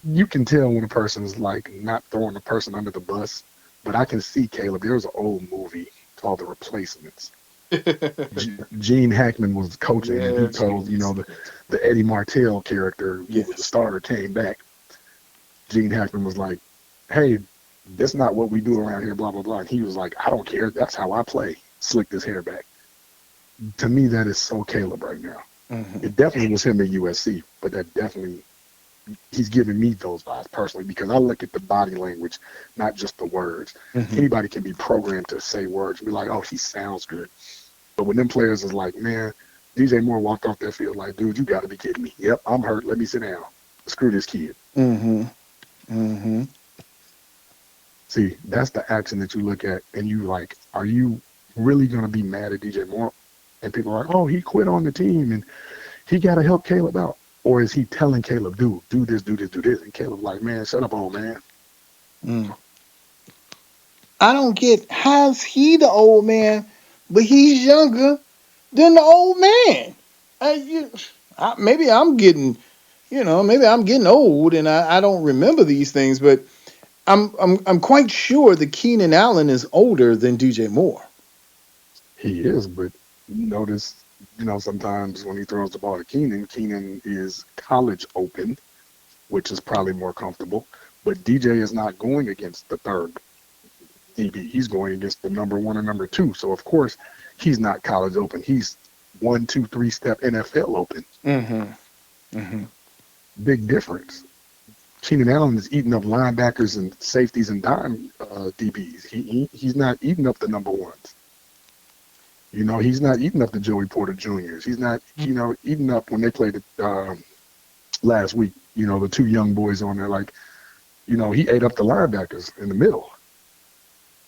you can tell when a person is like not throwing a person under the bus. But I can see Caleb. There was an old movie called The Replacements. Gene Hackman was coaching, and he told the Eddie Martell character, who was the starter, came back. Gene Hackman was like, "Hey, that's not what we do around here, blah blah blah." And he was like, "I don't care. That's how I play." Slicked his hair back. To me, that is so Caleb right now. It definitely was him at USC, but that definitely he's giving me those vibes personally because I look at the body language, not just the words. Anybody can be programmed to say words and be like, "Oh, he sounds good." But when them players is like, "Man, DJ Moore walked off that field like, dude, you got to be kidding me. Yep, I'm hurt. Let me sit down. Screw this kid." See, that's the action that you look at and you like, are you really going to be mad at DJ Moore? And people are like, "Oh, he quit on the team and he got to help Caleb out." Or is he telling Caleb, "Dude, do this, do this, do this"? And Caleb like, "Man, shut up, old man." I don't get how's he the old man, but he's younger than the old man. Maybe I'm getting, maybe I'm getting old and I don't remember these things, but I'm quite sure that Keenan Allen is older than DJ Moore. He is, but notice, sometimes when he throws the ball to Keenan is college open, which is probably more comfortable. But DJ is not going against the third DB. He's going against the number one and number two. So, of course, he's not college open. He's 1, 2, 3 step NFL open. Big difference. Keenan Allen is eating up linebackers and safeties and dime DBs. He's not eating up the number ones. He's not eating up the Joey Porter Juniors. He's not, eating up when they played it last week. The two young boys on there, like, he ate up the linebackers in the middle.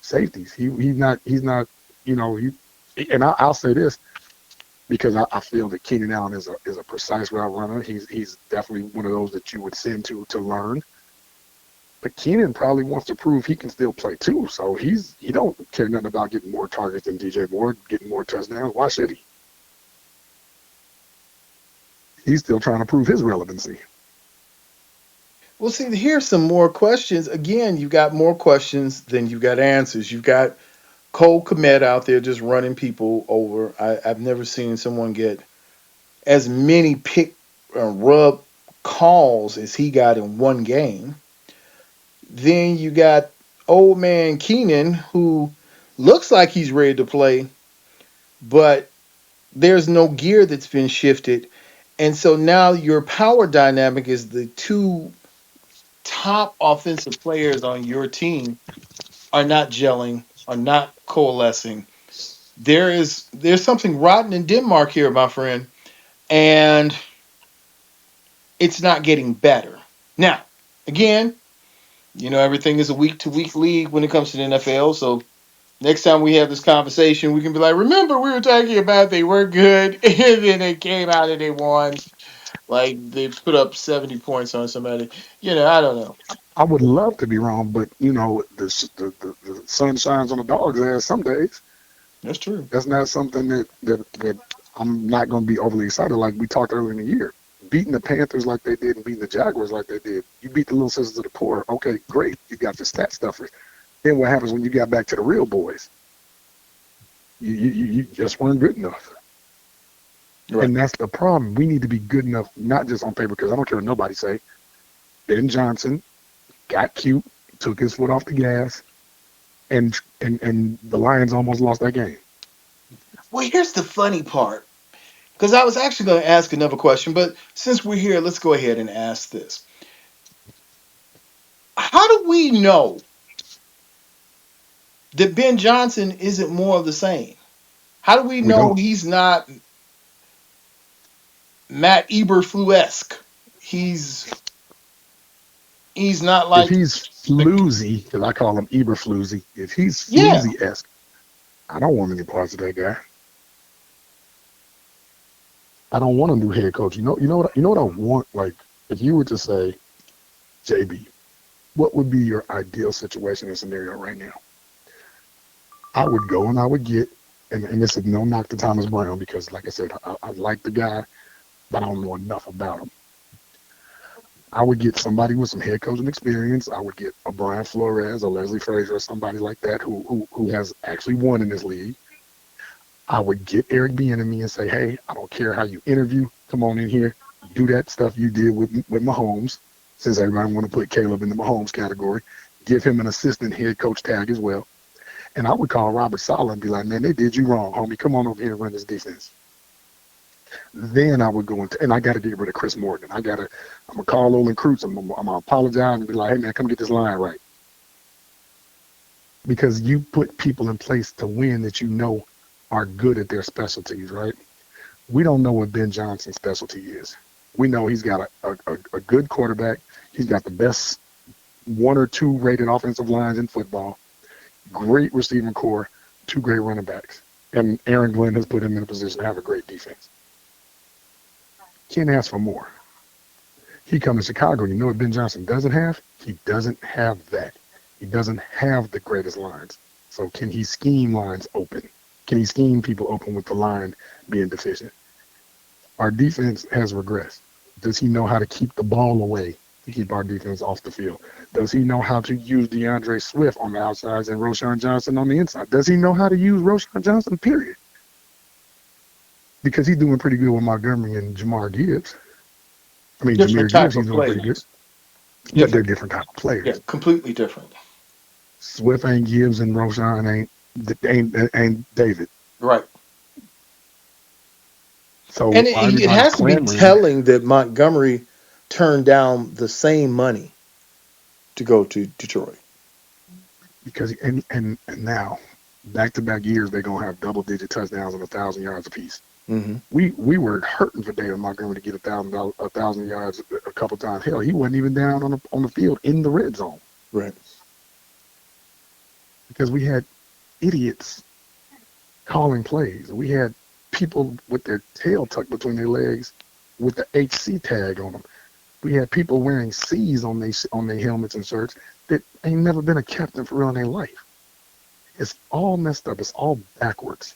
Safeties. He's not. And I'll say this because I feel that Keenan Allen is a precise route runner. He's definitely one of those that you would send to learn. But Keenan probably wants to prove he can still play too. So he don't care nothing about getting more targets than DJ Moore, getting more touchdowns. Why should he? He's still trying to prove his relevancy. Well, see, here's some more questions. Again, you've got more questions than you've got answers. You've got Cole Kmet out there just running people over. I've never seen someone get as many pick rub calls as he got in one game. Then you got old man Keenan, who looks like he's ready to play, but there's no gear that's been shifted. And so now your power dynamic is the two top offensive players on your team are not gelling, are not coalescing. There's something rotten in Denmark here, my friend, and it's not getting better. Now, again, everything is a week to week league when it comes to the NFL. So next time we have this conversation, we can be like, "Remember, we were talking about they were good, and then they came out and they won. Like they put up 70 points on somebody." I don't know. I would love to be wrong, but the sun shines on the dog's ass some days. That's true. That's not something that I'm not going to be overly excited. Like we talked earlier in the year, beating the Panthers like they did and beating the Jaguars like they did. You beat the little sisters of the poor. Okay, great. You got the stat stuffers. Then what happens when you got back to the real boys? You just weren't good enough. Right. And that's the problem. We need to be good enough, not just on paper, because I don't care what nobody say. Ben Johnson got cute, took his foot off the gas, and the Lions almost lost that game. Well, here's the funny part, because I was actually going to ask another question, but since we're here, let's go ahead and ask this. How do we know that Ben Johnson isn't more of the same? How do we know he's not Matt Eberflus-esque? He's not like... If he's floozy, because I call him Eberfloozy, if he's floozy-esque, I don't want any parts of that guy. I don't want a new head coach. You know what I want? Like, if you were to say, JB, what would be your ideal situation and scenario right now? I would go and I would get, and this is no knock to Thomas Brown because, like I said, I like the guy, but I don't know enough about him. I would get somebody with some head coaching experience. I would get a Brian Flores, a Leslie Frazier, or somebody like that who has actually won in this league. I would get Eric Bieniemy and say, hey, I don't care how you interview. Come on in here. Do that stuff you did with Mahomes, since everybody want to put Caleb in the Mahomes category. Give him an assistant head coach tag as well. And I would call Robert Saleh and be like, man, they did you wrong, homie. Come on over here and run this defense. Then I would go into, and I got to get rid of Chris Morgan. I'm going to call Olin Kreutz. I'm going to apologize and be like, hey, man, come get this line right. Because you put people in place to win that you know are good at their specialties, right? We don't know what Ben Johnson's specialty is. We know he's got a good quarterback. He's got the best 1 or 2 rated offensive lines in football. Great receiving core, 2 great running backs. And Aaron Glenn has put him in a position to have a great defense. Can't ask for more. He comes to Chicago. You know what Ben Johnson doesn't have? He doesn't have that. He doesn't have the greatest lines. So can he scheme lines open? Can he scheme people open with the line being deficient? Our defense has regressed. Does he know how to keep the ball away to keep our defense off the field? Does he know how to use DeAndre Swift on the outsides and Roschon Johnson on the inside? Does he know how to use Roschon Johnson, period? Because he's doing pretty good with Montgomery and Jamar Gibbs. I mean, Different Jameer type Gibbs, of he's doing pretty players. good. But they're different type of players. Yeah, completely different. Swift ain't Gibbs and Roschon ain't David. Right. So And it has to be telling that Montgomery turned down the same money to go to Detroit. Because and now back-to-back years they're gonna have double-digit touchdowns and 1,000 yards apiece. Mm-hmm. We were hurting for David Montgomery to get 1,000 yards a couple times. Hell, he wasn't even down on the field in the red zone. Right. Because we had idiots calling plays. We had people with their tail tucked between their legs with the HC tag on them. We had people wearing C's on their helmets and shirts that ain't never been a captain for real in their life. It's all messed up. It's all backwards.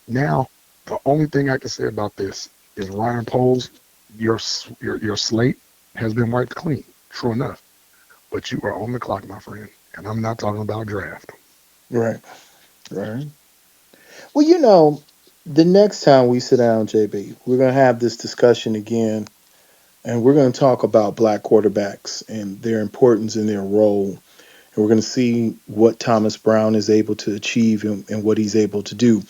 Now, the only thing I can say about this is Ryan Poles, your slate has been wiped clean. True enough. But you are on the clock, my friend. And I'm not talking about draft. Right. Right. Well, the next time we sit down, JB, we're going to have this discussion again, and we're going to talk about black quarterbacks and their importance and their role. And we're going to see what Thomas Brown is able to achieve and what he's able to do.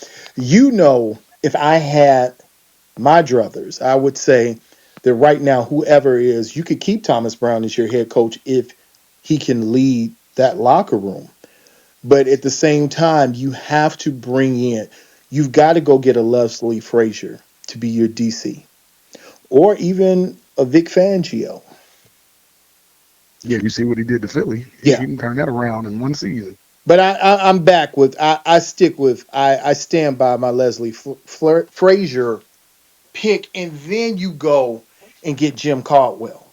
If I had my druthers, I would say that right now, whoever is, you could keep Thomas Brown as your head coach if he can lead that locker room. But at the same time, you have to you've got to go get a Leslie Frazier to be your DC, or even a Vic Fangio. Yeah, you see what he did to Philly. Yeah. He can turn that around in one season. But I'm back with, I stand by my Leslie Frazier pick, and then you go and get Jim Caldwell.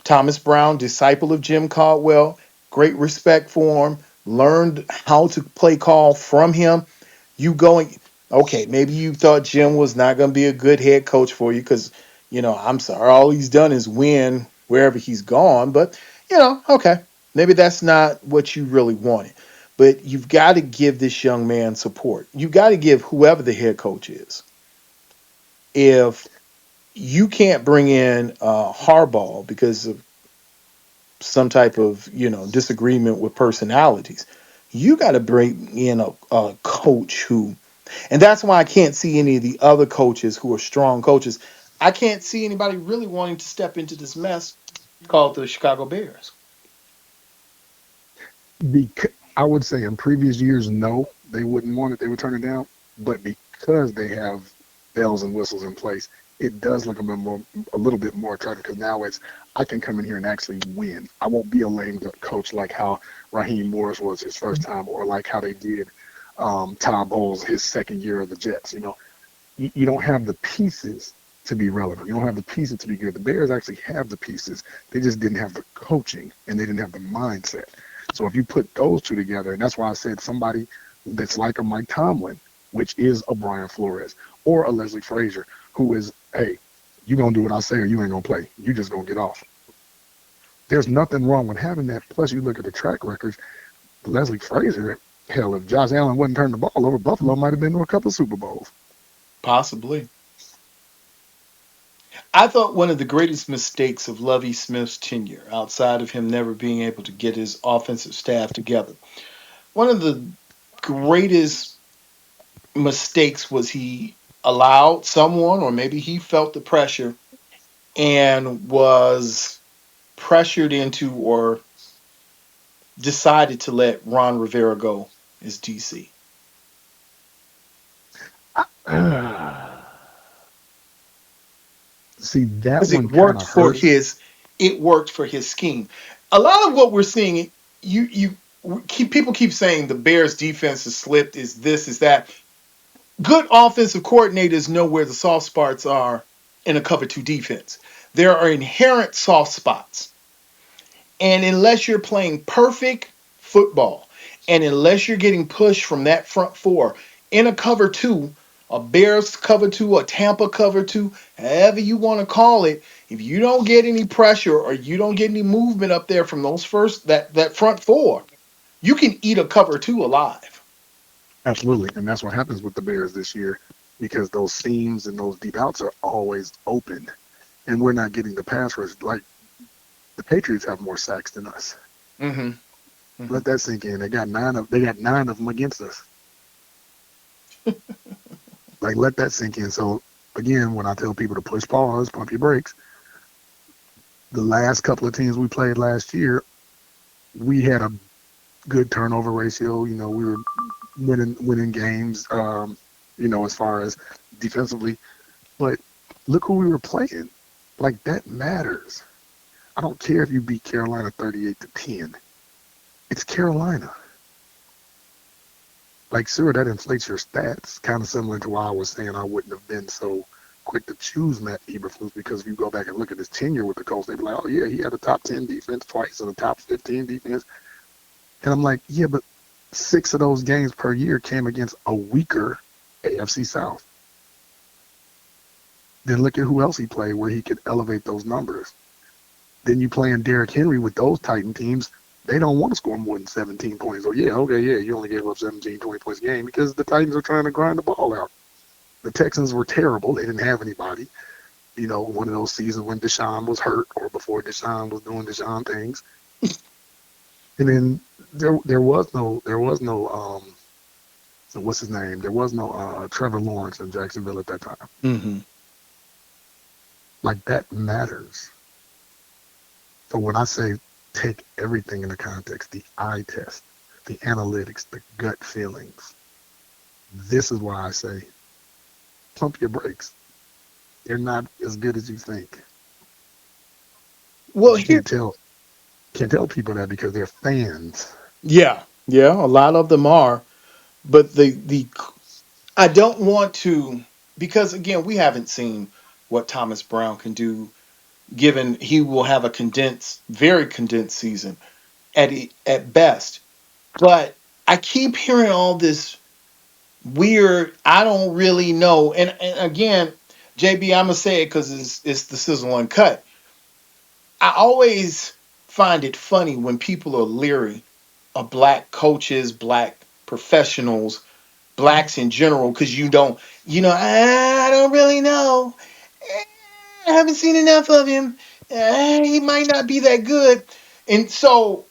Thomas Brown, disciple of Jim Caldwell, great respect for him, learned how to play call from him. Okay, maybe you thought Jim was not going to be a good head coach for you because, I'm sorry, all he's done is win wherever he's gone. But, okay, maybe that's not what you really wanted. But you've got to give this young man support. You've got to give whoever the head coach is. If you can't bring in Harbaugh because of some type of, disagreement with personalities, you got to bring in a coach and that's why I can't see any of the other coaches who are strong coaches. I can't see anybody really wanting to step into this mess called the Chicago Bears. I would say in previous years, no, they wouldn't want it. They would turn it down. But because they have bells and whistles in place, it does look a little bit more attractive because now I can come in here and actually win. I won't be a lame coach like how Raheem Morris was his first time, or like how they did Todd Bowles his second year of the Jets. You don't have the pieces to be relevant. You don't have the pieces to be good. The Bears actually have the pieces. They just didn't have the coaching and they didn't have the mindset. So if you put those two together, and that's why I said somebody that's like a Mike Tomlin, which is a Brian Flores or a Leslie Frazier, who is, hey, you gonna do what I say or you ain't gonna play. You just gonna get off. There's nothing wrong with having that. Plus, you look at the track records. Leslie Frazier, hell, if Josh Allen wouldn't turn the ball over, Buffalo might have been to a couple of Super Bowls. Possibly. I thought one of the greatest mistakes of Lovie Smith's tenure, outside of him never being able to get his offensive staff together, one of the greatest mistakes was he allowed someone, or maybe he felt the pressure and was pressured into or decided to let Ron Rivera go as DC. See, that Because one kind of hurt. it worked for his scheme. A lot of what we're seeing, people keep saying the Bears defense is slipped, is this, is that. Good offensive coordinators know where the soft spots are in a cover two defense. There are inherent soft spots. And unless you're playing perfect football, and unless you're getting pushed from that front four in a cover two, a Bears cover two, a Tampa cover two, however you want to call it, if you don't get any pressure or you don't get any movement up there from those that front four, you can eat a cover two alive. Absolutely. And that's what happens with the Bears this year because those seams and those deep outs are always open. And we're not getting the pass rush. Like the Patriots have more sacks than us. Mm-hmm. Mm-hmm. Let that sink in. They got nine of them against us. Like let that sink in. So again, when I tell people to push pause, pump your brakes, the last couple of teams we played last year, we had a good turnover ratio. You know, we were winning games, as far as defensively. But look who we were playing. Like, that matters. I don't care if you beat Carolina 38-10. It's Carolina. Like, sure, that inflates your stats, kind of similar to why I was saying I wouldn't have been so quick to choose Matt Eberflus, because if you go back and look at his tenure with the Colts, they'd be like, oh, yeah, he had a top 10 defense twice and a top 15 defense. And I'm like, yeah, but 6 of those games per year came against a weaker AFC South. Then look at who else he played where he could elevate those numbers. Then you playing Derrick Henry with those Titan teams, they don't want to score more than 17 points. Or, yeah, okay, yeah, you only gave up 17, 20 points a game because the Titans are trying to grind the ball out. The Texans were terrible. They didn't have anybody. You know, one of those seasons when Deshaun was hurt or before Deshaun was doing Deshaun things. And then there was no what's his name? There was no Trevor Lawrence in Jacksonville at that time. Mm-hmm. Like, that matters. So when I say take everything into context, the eye test, the analytics, the gut feelings, this is why I say pump your brakes. They're not as good as you think. Well, you can't tell people that because they're fans. Yeah, a lot of them are, but the I don't want to, because again, we haven't seen what Thomas Brown can do, given he will have a very condensed season at best. But I keep hearing all this weird, I don't really know, and again, JB, I'm gonna say it because it's the sizzle uncut. I always find it funny when people are leery of black coaches, black professionals, blacks in general, because I don't really know. I haven't seen enough of him. He might not be that good. And so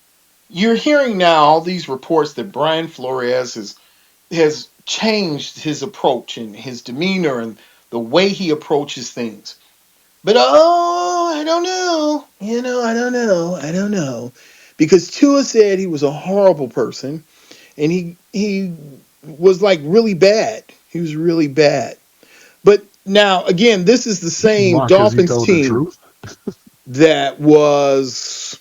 you're hearing now all these reports that Brian Flores has changed his approach and his demeanor and the way he approaches things. But I don't know. I don't know. Because Tua said he was a horrible person and he was like really bad. He was really bad. But now again, this is the same Why? Because he Dolphins told the team truth. that was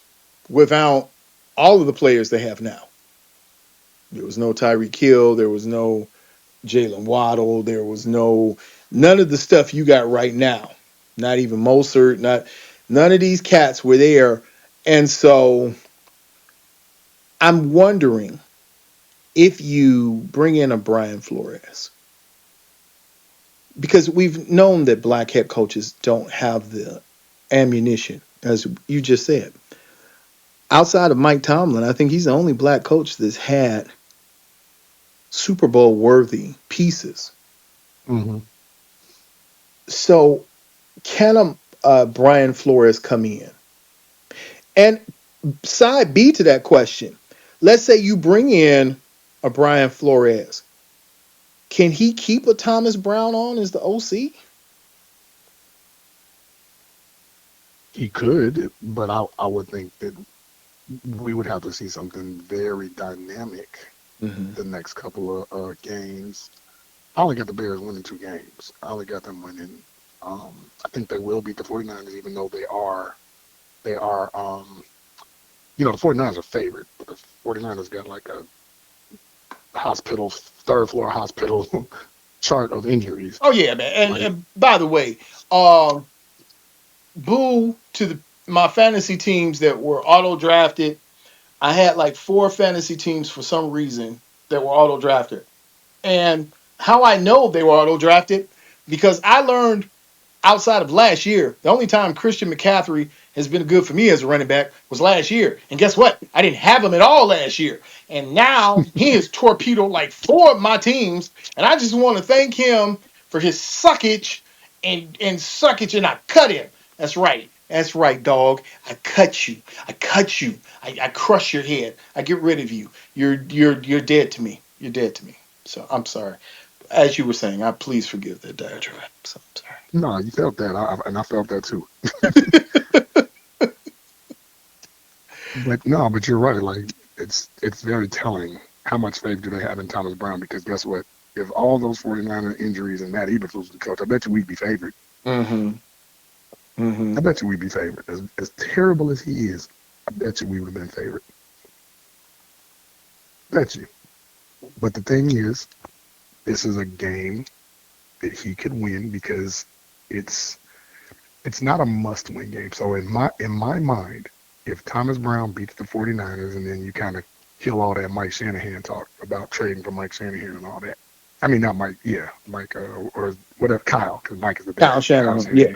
without all of the players they have now. There was no Tyreek Hill, there was no Jalen Waddle, there was none of the stuff you got right now. Not even Mostert, none of these cats were there. And so I'm wondering if you bring in a Brian Flores, because we've known that black head coaches don't have the ammunition, as you just said. Outside of Mike Tomlin, I think he's the only black coach that's had Super Bowl worthy pieces. Mm-hmm. So can Brian Flores come in? And side B to that question, let's say you bring in a Brian Flores. Can he keep a Thomas Brown on as the OC? He could, but I would think that we would have to see something very dynamic Mm-hmm. the next couple of games. I only got the Bears winning 2 games. I only got them winning. I think they will beat the 49ers, even though they are, the 49ers are favored, but the 49ers got like a hospital, 3rd floor hospital chart of injuries. Oh yeah, man. And, Like, and by the way, boo to my fantasy teams that were auto drafted. I had like 4 fantasy teams for some reason that were auto drafted. And how I know they were auto drafted, because I learned outside of last year, the only time Christian McCaffrey has been good for me as a running back was last year. And guess what? I didn't have him at all last year. And now he has torpedoed like 4 of my teams. And I just want to thank him for his suckage and suckage, and I cut him. That's right. That's right, dog. I cut you. I cut you. I crush your head. I get rid of you. You're dead to me. You're dead to me. So I'm sorry. As you were saying, I please forgive that diatribe. So I'm sorry. no, you felt that, and I felt that too. But you're right. Like, it's very telling how much faith do they have in Thomas Brown, because guess what? If all those 49er injuries and Matt Eberflus was the coach, I bet you we'd be favored. Mm-hmm. Mm-hmm. I bet you we'd be favored. As terrible as he is, I bet you we would have been favored. Bet you. But the thing is, this is a game that he could win, because it's not a must-win game. So in my mind, if Thomas Brown beats the 49ers, and then you kind of kill all that Mike Shanahan talk about trading for Mike Shanahan and all that. I mean, not Mike, yeah, Mike, or whatever, Kyle, because Mike is the Kyle bad. Shanahan, yeah.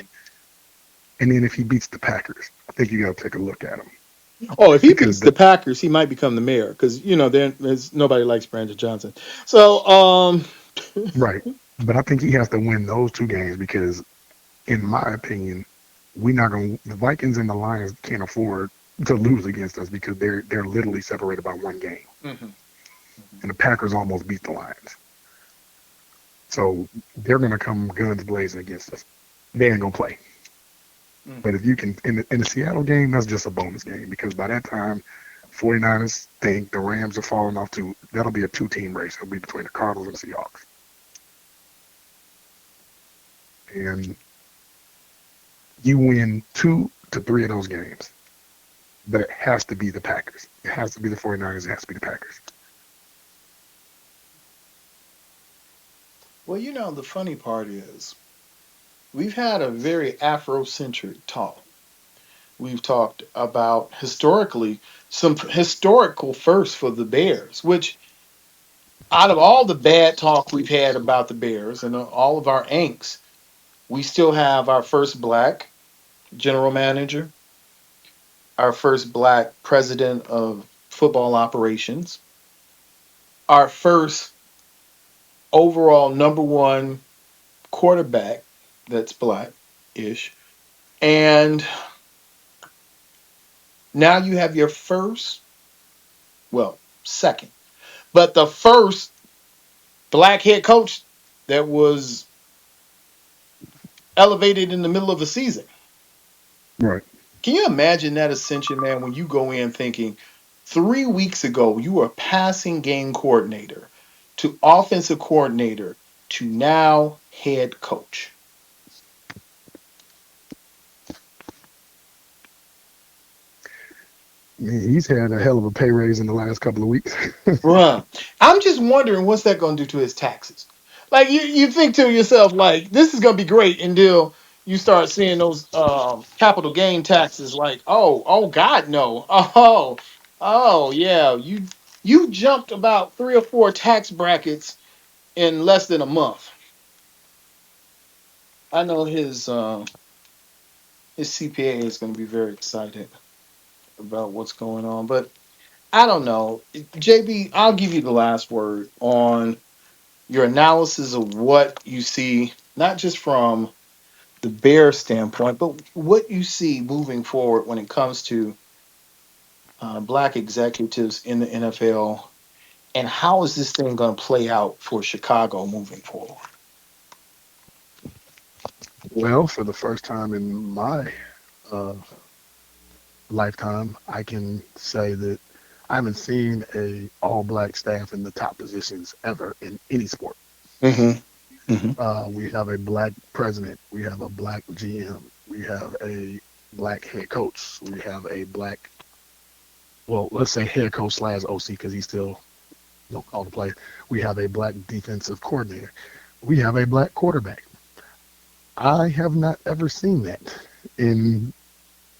And then if he beats the Packers, I think you got to take a look at him. Oh, if he Because beats the Packers, he might become the mayor, because there's nobody likes Brandon Johnson. So Right. But I think he has to win those 2 games, because, in my opinion, the Vikings and the Lions can't afford to lose against us, because they're literally separated by 1 game. Mm-hmm. And the Packers almost beat the Lions. So they're going to come guns blazing against us. They ain't going to play. Mm-hmm. But if you can, in the Seattle game, that's just a bonus game, because by that time, 49ers think the Rams are falling off too. That'll be a 2-team race. It'll be between the Cardinals and the Seahawks. And you win 2 to 3 of those games. But it has to be the Packers. It has to be the 49ers. It has to be the Packers. well, the funny part is we've had a very Afrocentric talk. We've talked about historically some historical firsts for the Bears, which out of all the bad talk we've had about the Bears and all of our angst, we still have our first black general manager, our first black president of football operations, our first overall number 1 quarterback that's black-ish, and now you have your second, but the first black head coach that was elevated in the middle of a season. Right. Can you imagine that ascension, man, when you go in thinking 3 weeks ago you were passing game coordinator to offensive coordinator to now head coach? He's had a hell of a pay raise in the last couple of weeks. Bruh. I'm just wondering what's that going to do to his taxes. Like you think to yourself, like, this is going to be great until, you start seeing those capital gain taxes like, oh God, no. Oh yeah, you jumped about 3 or 4 tax brackets in less than a month. I know his CPA is going to be very excited about what's going on, but I don't know. JB, I'll give you the last word on your analysis of what you see, not just from the bear standpoint, but what you see moving forward when it comes to black executives in the NFL, and how is this thing going to play out for Chicago moving forward? Well, for the first time in my uh, lifetime, I can say that I haven't seen a all black staff in the top positions ever in any sport. Mm-hmm. Mm-hmm. We have a black president. We have a black GM. We have a black head coach. We have a black, well, let's say head coach slash OC because he's still don't call the play. We have a black defensive coordinator. We have a black quarterback. I have not ever seen that in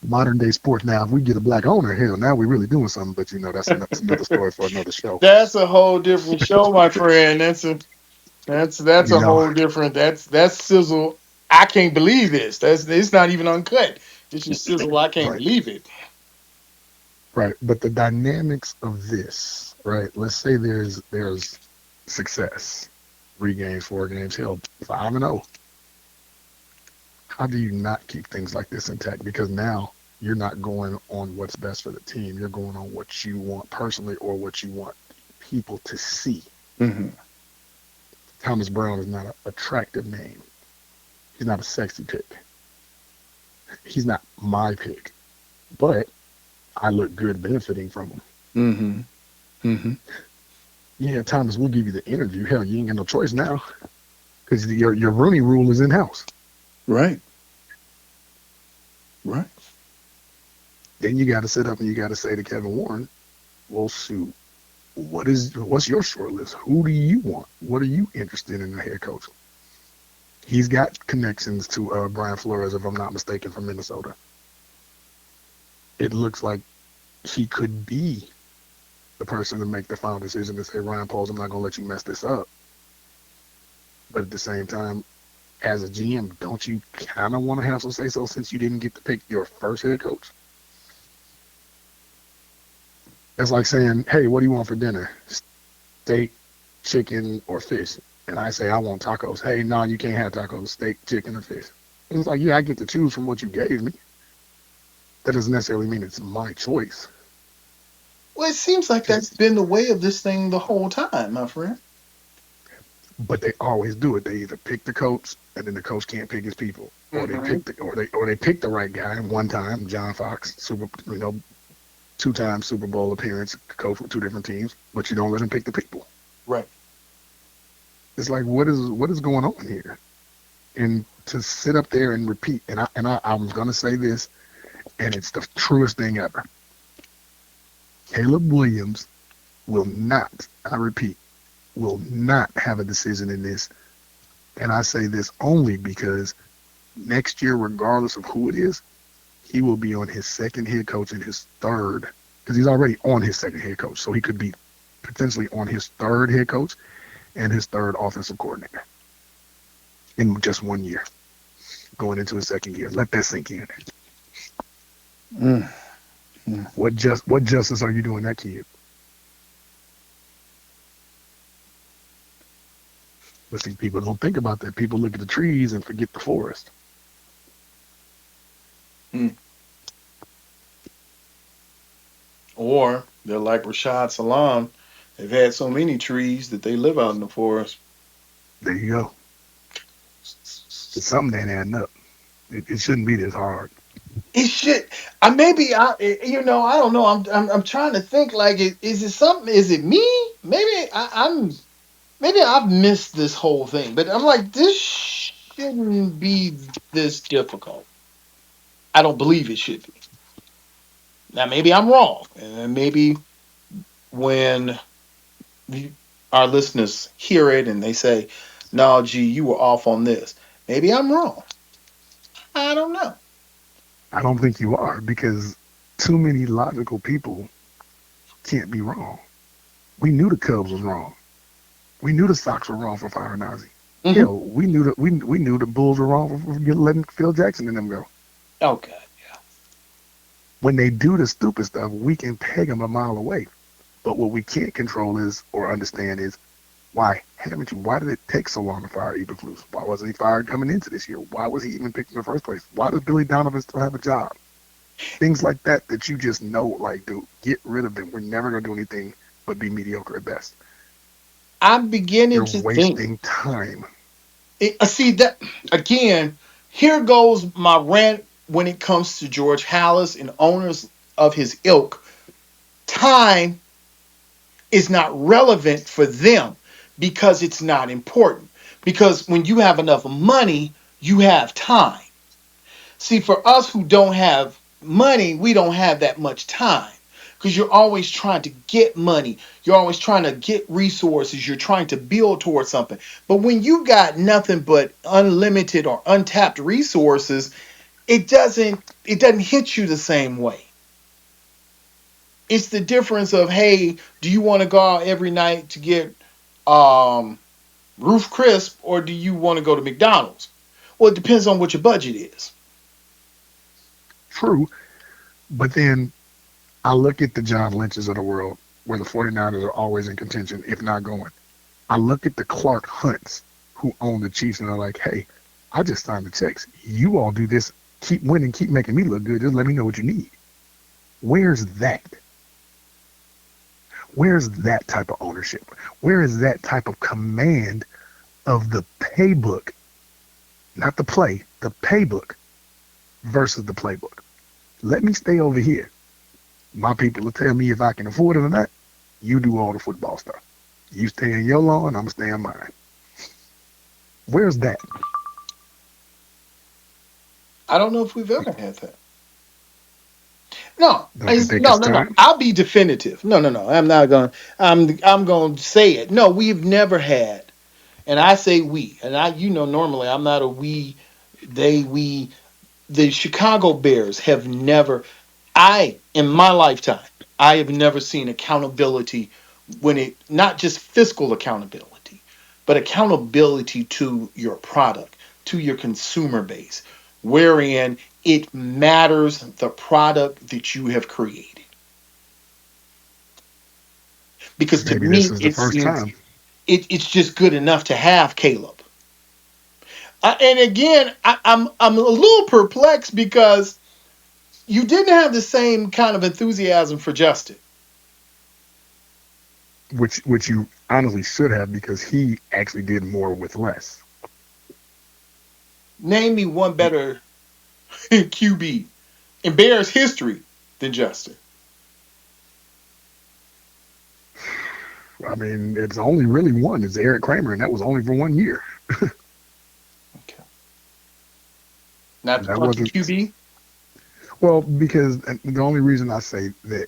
modern day sports. Now, if we get a black owner, hell, now we're really doing something. But another story for another show. That's a whole different show, my friend. That's You a know, whole different. That's sizzle. I can't believe this. That's it's not even uncut. It's just sizzle. I can't right, believe it. right. But the dynamics of this, right? Let's say there's success, 3 games, 4 games, hell, 5-0. How do you not keep things like this intact? Because now you're not going on what's best for the team. You're going on what you want personally or what you want people to see. Mm-hmm. Thomas Brown is not an attractive name. He's not a sexy pick. He's not my pick, but I look good benefiting from him. Mm-hmm. Mm-hmm. Yeah, Thomas, we'll give you the interview. Hell, you ain't got no choice now because your Rooney rule is in house. Right. Right. Then you got to sit up and you got to say to Kevin Warren, well, shoot, what's your short list? Who do you want? What are you interested in a head coach? He's got connections to Brian Flores, if I'm not mistaken, from Minnesota. It looks like he could be the person to make the final decision to say, Ryan Pauls, I'm not going to let you mess this up. But at the same time, as a GM, don't you kind of want to have some say-so since you didn't get to pick your first head coach? That's like saying, hey, what do you want for dinner? Steak, chicken, or fish? And I say, I want tacos. Hey, no, you can't have tacos, steak, chicken, or fish. And it's like, yeah, I get to choose from what you gave me. That doesn't necessarily mean it's my choice. Well, it seems like that's been the way of this thing the whole time, my friend. But they always do it. They either pick the coach, and then the coach can't pick his people, or Mm-hmm. they pick the right guy. One time, John Fox, 2-time Super Bowl appearance, coach with 2 different teams, but you don't let him pick the people. Right. It's like, what is going on here? And to sit up there and repeat, I'm gonna say this, and it's the truest thing ever. Caleb Williams will not, I repeat, will not have a decision in this. And I say this only because next year, regardless of who it is, he will be on his second head coach and his third, because he's already on his second head coach. So he could be potentially on his third head coach and his third offensive coordinator in just 1 year, going into his second year. Let that sink in. Mm. What justice are you doing that kid? But see, people don't think about that. People look at the trees and forget the forest. Mm. Or they're like Rashad Salam. They've had so many trees that they live out in the forest. There you go. It's something that ain't adding up. It shouldn't be this hard. It should. I don't know. I'm trying to think. Like, is it something? Is it me? Maybe I've missed this whole thing. But I'm like, this shouldn't be this difficult. I don't believe it should be. Now, maybe I'm wrong, and maybe when our listeners hear it and they say, "No, gee, you were off on this," maybe I'm wrong. I don't know. I don't think you are because too many logical people can't be wrong. We knew the Cubs was wrong. We knew the Sox were wrong for firing Ozzy. Hmm. Hell, we knew the Bulls were wrong for letting Phil Jackson and them go. Oh God, yeah. When they do the stupid stuff, we can peg them a mile away. But what we can't control is or understand is why haven't you? Why did it take so long to fire Eberflus? Why wasn't he fired coming into this year? Why was he even picked in the first place? Why does Billy Donovan still have a job? Things like that that you just know, like, dude, get rid of them. We're never gonna do anything but be mediocre at best. I'm beginning You're to think. wasting time. I see that again. Here goes my rant when it comes to George Hallis and owners of his ilk. Time is not relevant for them because it's not important. Because when you have enough money, you have time. See, for us who don't have money, we don't have that much time because you're always trying to get money. You're always trying to get resources. You're trying to build towards something. But when you got nothing but unlimited or untapped resources, it doesn't hit you the same way. It's the difference of, hey, do you want to go out every night to get um roof crisp or do you want to go to McDonald's? Well, it depends on what your budget is. True, but then I look at the John Lynch's of the world where the 49ers are always in contention, if not going. I look at the Clark Hunts who own the Chiefs and are like, hey, I just signed the checks. You all do this, keep winning, keep making me look good. Just let me know what you need. Where's that? Where's that type of ownership? Where is that type of command of the paybook, not the play, the paybook versus the playbook? Let me stay over here. My people will tell me if I can afford it or not. You do all the football stuff. You stay in your lawn, I'm going to stay in mine. Where's that? I don't know if we've ever had that. No, Don't you think no, it's no, no. time? I'll be definitive. No, no, no. I'm not going. I'm going to say it. No, we've never had, and I say we, and normally I'm not a we, they, we. The Chicago Bears have never. In my lifetime, I have never seen accountability when it not just fiscal accountability, but accountability to your product, to your consumer base, wherein it matters the product that you have created. Because to Maybe this me, is the first time. it's just good enough to have Caleb. And again, I'm a little perplexed because you didn't have the same kind of enthusiasm for Justin. Which you honestly should have because he actually did more with less. Name me one better QB in Bears history than Justin. I mean, it's only really one. It's Eric Kramer, and that was only for 1 year. Okay. Not the That punky wasn't QB. well because the only reason I say that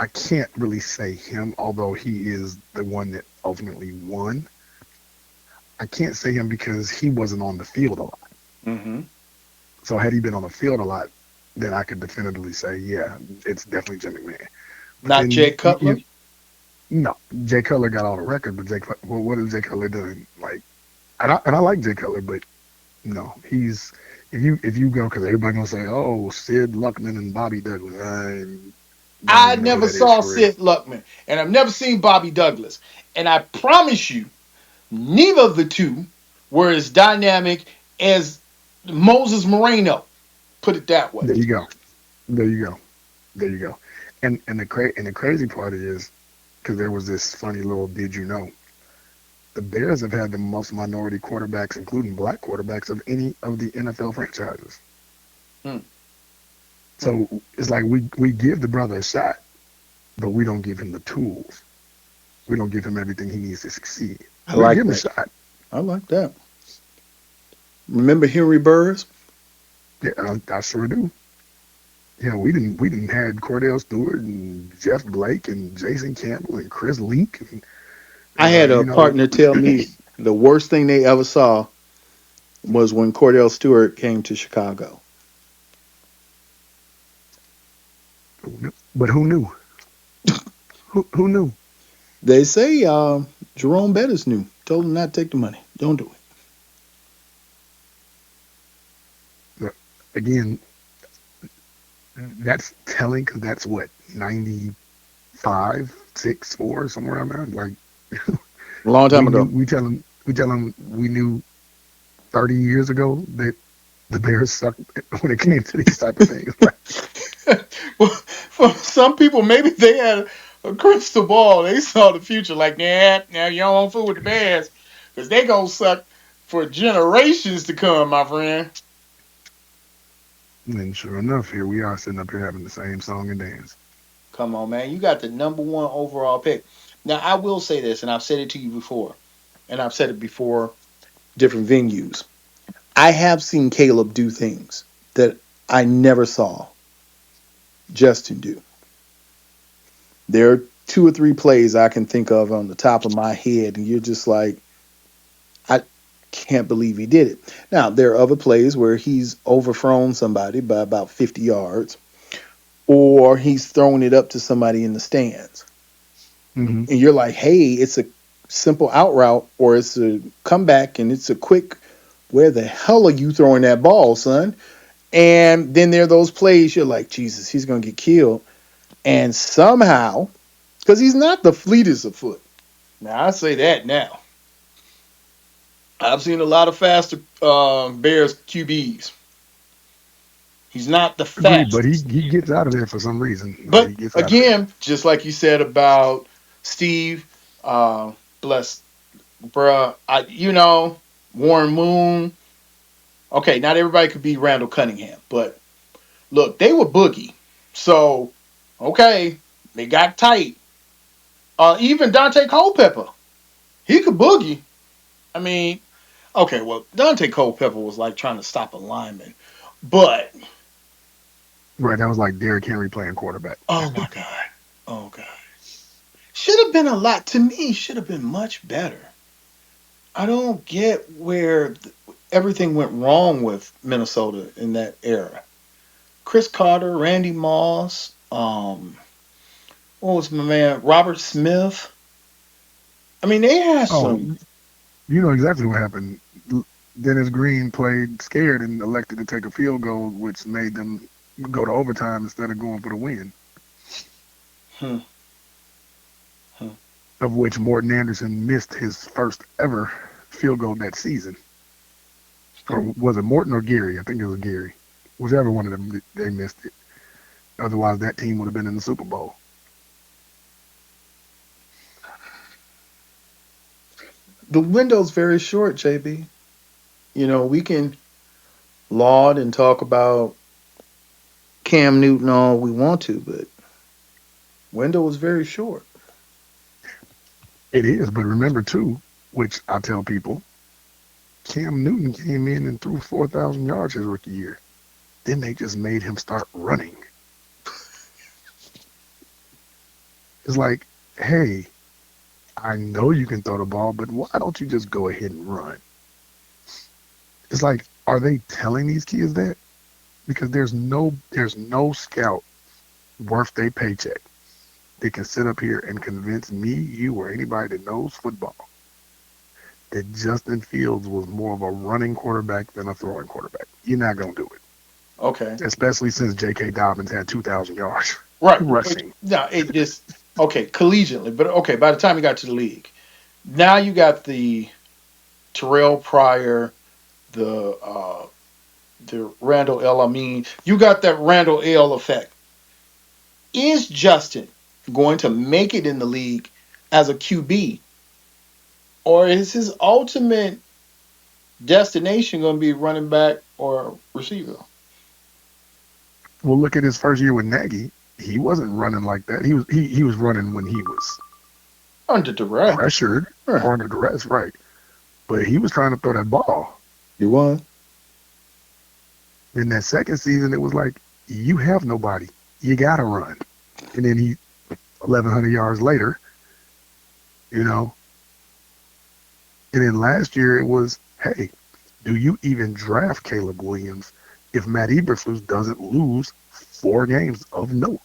I can't really say him, although he is the one that ultimately won. I can't say him because he wasn't on the field a lot. Mm-hmm. So had he been on the field a lot, then I could definitively say, yeah, it's definitely Jim McMahon. But Not then Jay Cutler. no, Jay Cutler got all the record, but well, what has Jay Cutler done? Like, and I like Jay Cutler, but no, he's if you go because everybody gonna say, oh, Sid Luckman and Bobby Douglas. I don't I even know who never that is saw for real. Sid Luckman, and I've never seen Bobby Douglas. And I promise you, neither of the two were as dynamic as Moses Moreno. Put it that way. There you go. There you go. There you go. And the crazy part is because there was this funny little did you know the Bears have had the most minority quarterbacks, including black quarterbacks, of any of the NFL franchises. Hmm. Hmm. So it's like we give the brother a shot, but we don't give him the tools. We don't give him everything he needs to succeed. I We'll like give him a that. shot. I like that. Remember Henry Burris? Yeah, I sure do. Yeah, we didn't had Cordell Stewart and Jeff Blake and Jason Campbell and Chris Leak and I had you a know partner tell me the worst thing they ever saw was when Cordell Stewart came to Chicago. But who knew? Who knew? They say Jerome Bettis knew. Told him not to take the money. Don't do it. Again, that's telling because that's what 95, 6, 4, somewhere around there. Like A long time ago. we tell them we knew 30 years ago that the Bears sucked when it came to these type of things. Well, for some people, maybe they had a crystal ball. They saw the future like, nah, now you don't want fool with the Bears because they going to suck for generations to come, my friend. And sure enough, here we are sitting up here having the same song and dance. Come on, man. You got the number one overall pick. Now, I will say this, and I've said it to you before, and I've said it before different venues. I have seen Caleb do things that I never saw Justin do. There are 2 or 3 plays I can think of on the top of my head, and you're just like, I can't believe he did it. Now, there are other plays where he's overthrown somebody by about 50 yards, or he's thrown it up to somebody in the stands. Mm-hmm. And you're like, hey, it's a simple out route, or it's a comeback, and it's a quick, where the hell are you throwing that ball, son? And then there are those plays you're like, Jesus, he's going to get killed. And somehow, because he's not the fleetest of foot. Now, I say that now. I've seen a lot of faster Bears QBs. He's not the Agreed, but fastest. he gets out of there for some reason. But He gets out of there. again, just like you said about Steve, bless, bruh, Warren Moon. Okay, not everybody could be Randall Cunningham, but look, they were boogie. So, okay, they got tight. Even Dante Culpepper, he could boogie. I mean, okay, well, Dante Culpepper was like trying to stop a lineman, but Right, that was like Derrick Henry playing quarterback. oh my god, oh god, should have been a lot to me. Should have been much better. I don't get where everything went wrong with Minnesota in that era. Chris Carter, Randy Moss, what was my man, Robert Smith. I mean, they had Oh, some. you know exactly what happened. Dennis Green played scared and elected to take a field goal, which made them go to overtime instead of going for the win. Hmm, hmm. Of which Morton Anderson missed his first ever field goal that season. Or was it Morton or Gary? I think it was Gary. Whichever one of them, they missed it. Otherwise, that team would have been in the Super Bowl. The window's very short, JB. We can laud and talk about Cam Newton all we want to, but window is very short. It is, but remember too, which I tell people, Cam Newton came in and threw 4,000 yards his rookie year. Then they just made him start running. It's like, hey, I know you can throw the ball, but why don't you just go ahead and run? It's like, are they telling these kids that? Because there's no scout worth their paycheck that can sit up here and convince me, you, or anybody that knows football that Justin Fields was more of a running quarterback than a throwing quarterback. You're not going to do it. Okay. Especially since J.K. Dobbins had 2,000 yards Right. rushing. No, it just, okay, collegiately. But okay, by the time you got to the league, now you got the Terrell Pryor, the Randall L. I mean, you got that Randall L. effect. Is Justin going to make it in the league as a QB? Or is his ultimate destination going to be running back or receiver? Well, look at his first year with Nagy. He wasn't running like that. He was running when he was Under duress. pressured Right. or under duress, right? But he was trying to throw that ball. You won. In that second season, it was like, you have nobody. You got to run. And then 1,100 yards later, And then last year it was, hey, Do you even draft Caleb Williams if Matt Eberflus doesn't lose 4 games of note?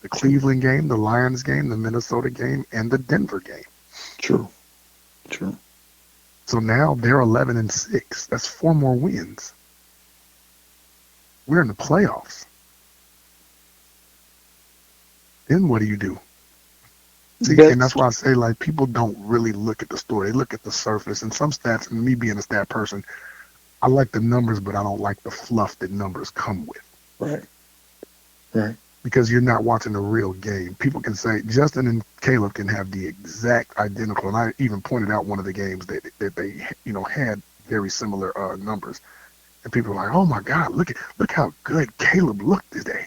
The Cleveland game, the Lions game, the Minnesota game, and the Denver game. True. True. So now they're 11-6. That's 4 more wins. We're in the playoffs. Then what do you do? See, and that's why I say, like, people don't really look at the story. They look at the surface. And some stats, and me being a stat person, I like the numbers, but I don't like the fluff that numbers come with. Right. Right. Because you're not watching the real game. People can say Justin and Caleb can have the exact identical, and I even pointed out one of the games that they had very similar numbers, and people are like, "Oh my God, look how good Caleb looked today."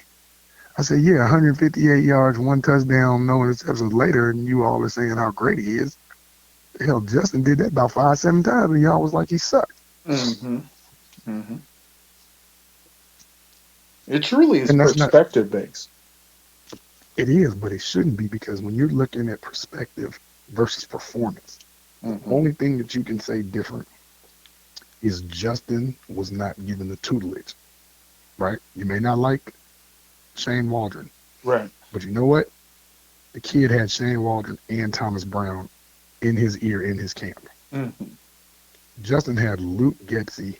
I said, "Yeah, 158 yards, 1 touchdown, no interceptions later, and you all are saying how great he is." Hell, Justin did that about 5-7 times, and y'all was like he sucked. Mm-hmm. Mm-hmm. It truly is perspective based. It is, but it shouldn't be, because when you're looking at perspective versus performance, the only thing that you can say different is Justin was not given the tutelage, right? You may not like Shane Waldron, right? But you know what? The kid had Shane Waldron and Thomas Brown in his ear in his camp. Mm-hmm. Justin had Luke Getsy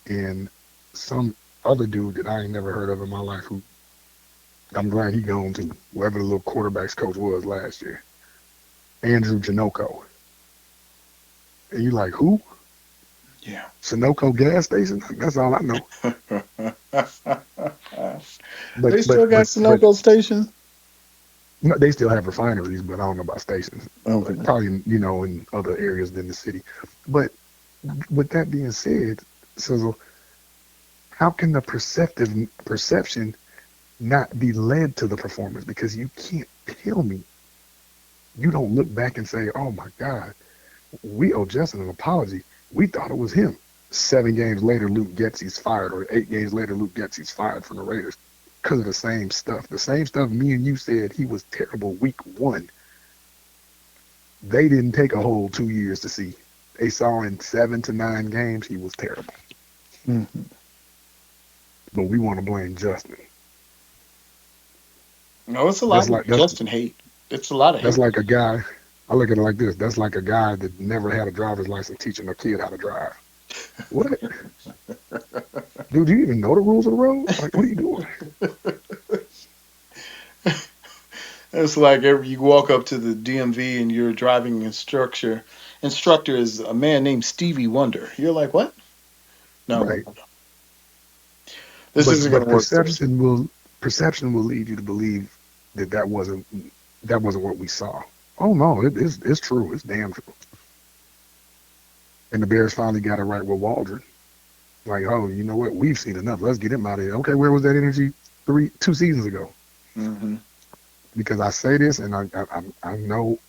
and some other dude that I ain't never heard of in my life, who I'm glad he gone to whoever the little quarterbacks coach was last year, Andrew Janoko. And you like, who? Yeah. Sunoco gas station? That's all I know. They still got Sunoco station? No, they still have refineries, but I don't know about stations. Okay. Probably, in other areas than the city. But with that being said, so how can the perception not be led to the performance? Because you can't tell me. You don't look back and say, oh my God, we owe Justin an apology. We thought it was him. 7 games later, Luke Getsy's fired, or 8 games later, Luke Getsy's fired from the Raiders because of the same stuff. The same stuff me and you said he was terrible week 1. They didn't take a whole 2 years to see. They saw in 7 to 9 games he was terrible. Mm-hmm. But we want to blame Justin. No, it's a lot of Justin hate. It's a lot of hate. That's like a guy, I look at it like this. That's like a guy that never had a driver's license teaching a kid how to drive. What? Dude, do you even know the rules of the road? Like, what are you doing? It's like you walk up to the DMV and your driving instructor is a man named Stevie Wonder. You're like, what? No. Right. This isn't going to work. Perception will lead you to believe that wasn't what we saw. Oh no, it's true. It's damn true. And the Bears finally got it right with Waldron. Like, oh, you know what? We've seen enough. Let's get him out of here. Okay, where was that energy 2 seasons ago? Mm-hmm. Because I say this, and I know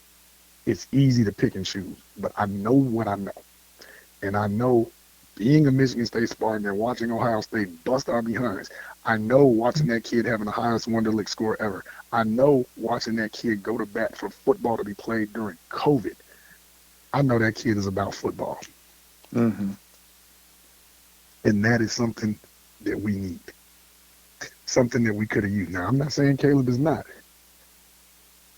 it's easy to pick and choose, but I know what I know. And I know, being a Michigan State Spartan and watching Ohio State bust our behinds, I know watching that kid having the highest Wonderlic score ever. I know watching that kid go to bat for football to be played during COVID. I know that kid is about football. Mm-hmm. And that is something that we need. Something that we could have used. Now, I'm not saying Caleb is not.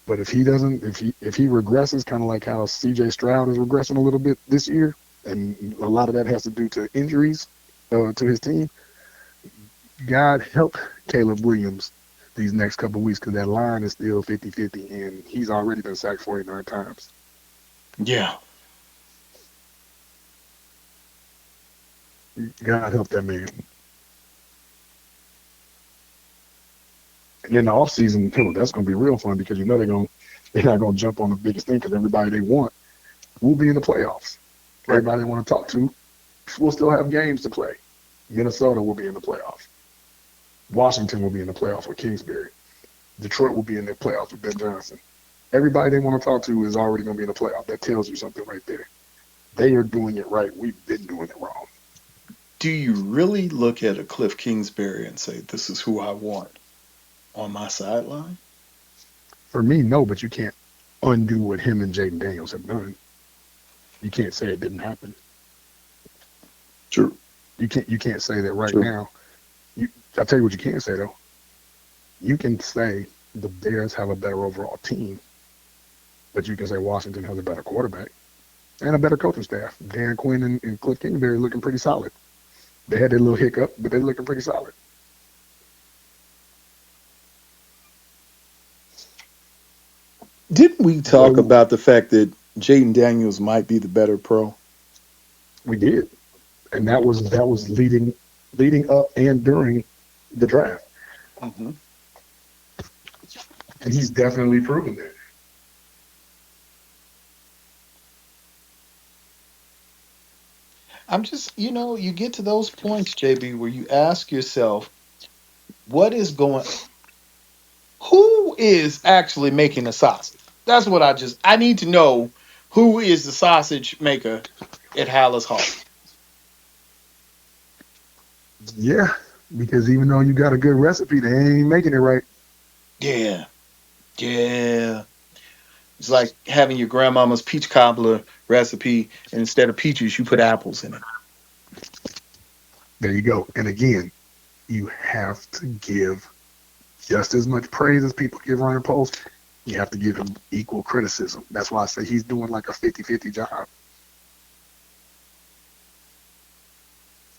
But if he regresses, kind of like how C.J. Stroud is regressing a little bit this year, and a lot of that has to do to injuries to his team, God help Caleb Williams these next couple of weeks, because that line is still 50-50, and he's already been sacked 49 times. Yeah. God help that man. And in the offseason, that's going to be real fun, because they're not going to jump on the biggest thing, because everybody they want will be in the playoffs. Right. Everybody they want to talk to will still have games to play. Minnesota will be in the playoffs. Washington will be in the playoffs with Kingsbury. Detroit will be in the playoffs with Ben Johnson. Everybody they want to talk to is already going to be in the playoff. That tells you something right there. They are doing it right. We've been doing it wrong. Do you really look at a Cliff Kingsbury and say, this is who I want on my sideline? For me, no, but you can't undo what him and Jaden Daniels have done. You can't say it didn't happen. True. You can't say that right True. now. I'll tell you what you can say though. You can say the Bears have a better overall team, but you can say Washington has a better quarterback and a better coaching staff. Dan Quinn and Cliff Kingsbury looking pretty solid. They had their little hiccup, but they're looking pretty solid. Didn't we talk So about the fact that Jaden Daniels might be the better pro? we did, and that was leading up and during the draft, Mm-hmm. and he's definitely proven that. I'm just, you get to those points, JB, where you ask yourself, what is going, who is actually making the sausage? That's what I need to know who is the sausage maker at Hallis Hall. Yeah, because even though you got a good recipe, they ain't making it right. Yeah, yeah. It's like having your grandmama's peach cobbler recipe, and instead of peaches, you put apples in it. There you go. And again, you have to give just as much praise as people give Ryan Post. You have to give him equal criticism. That's why I say he's doing like a 50-50 job.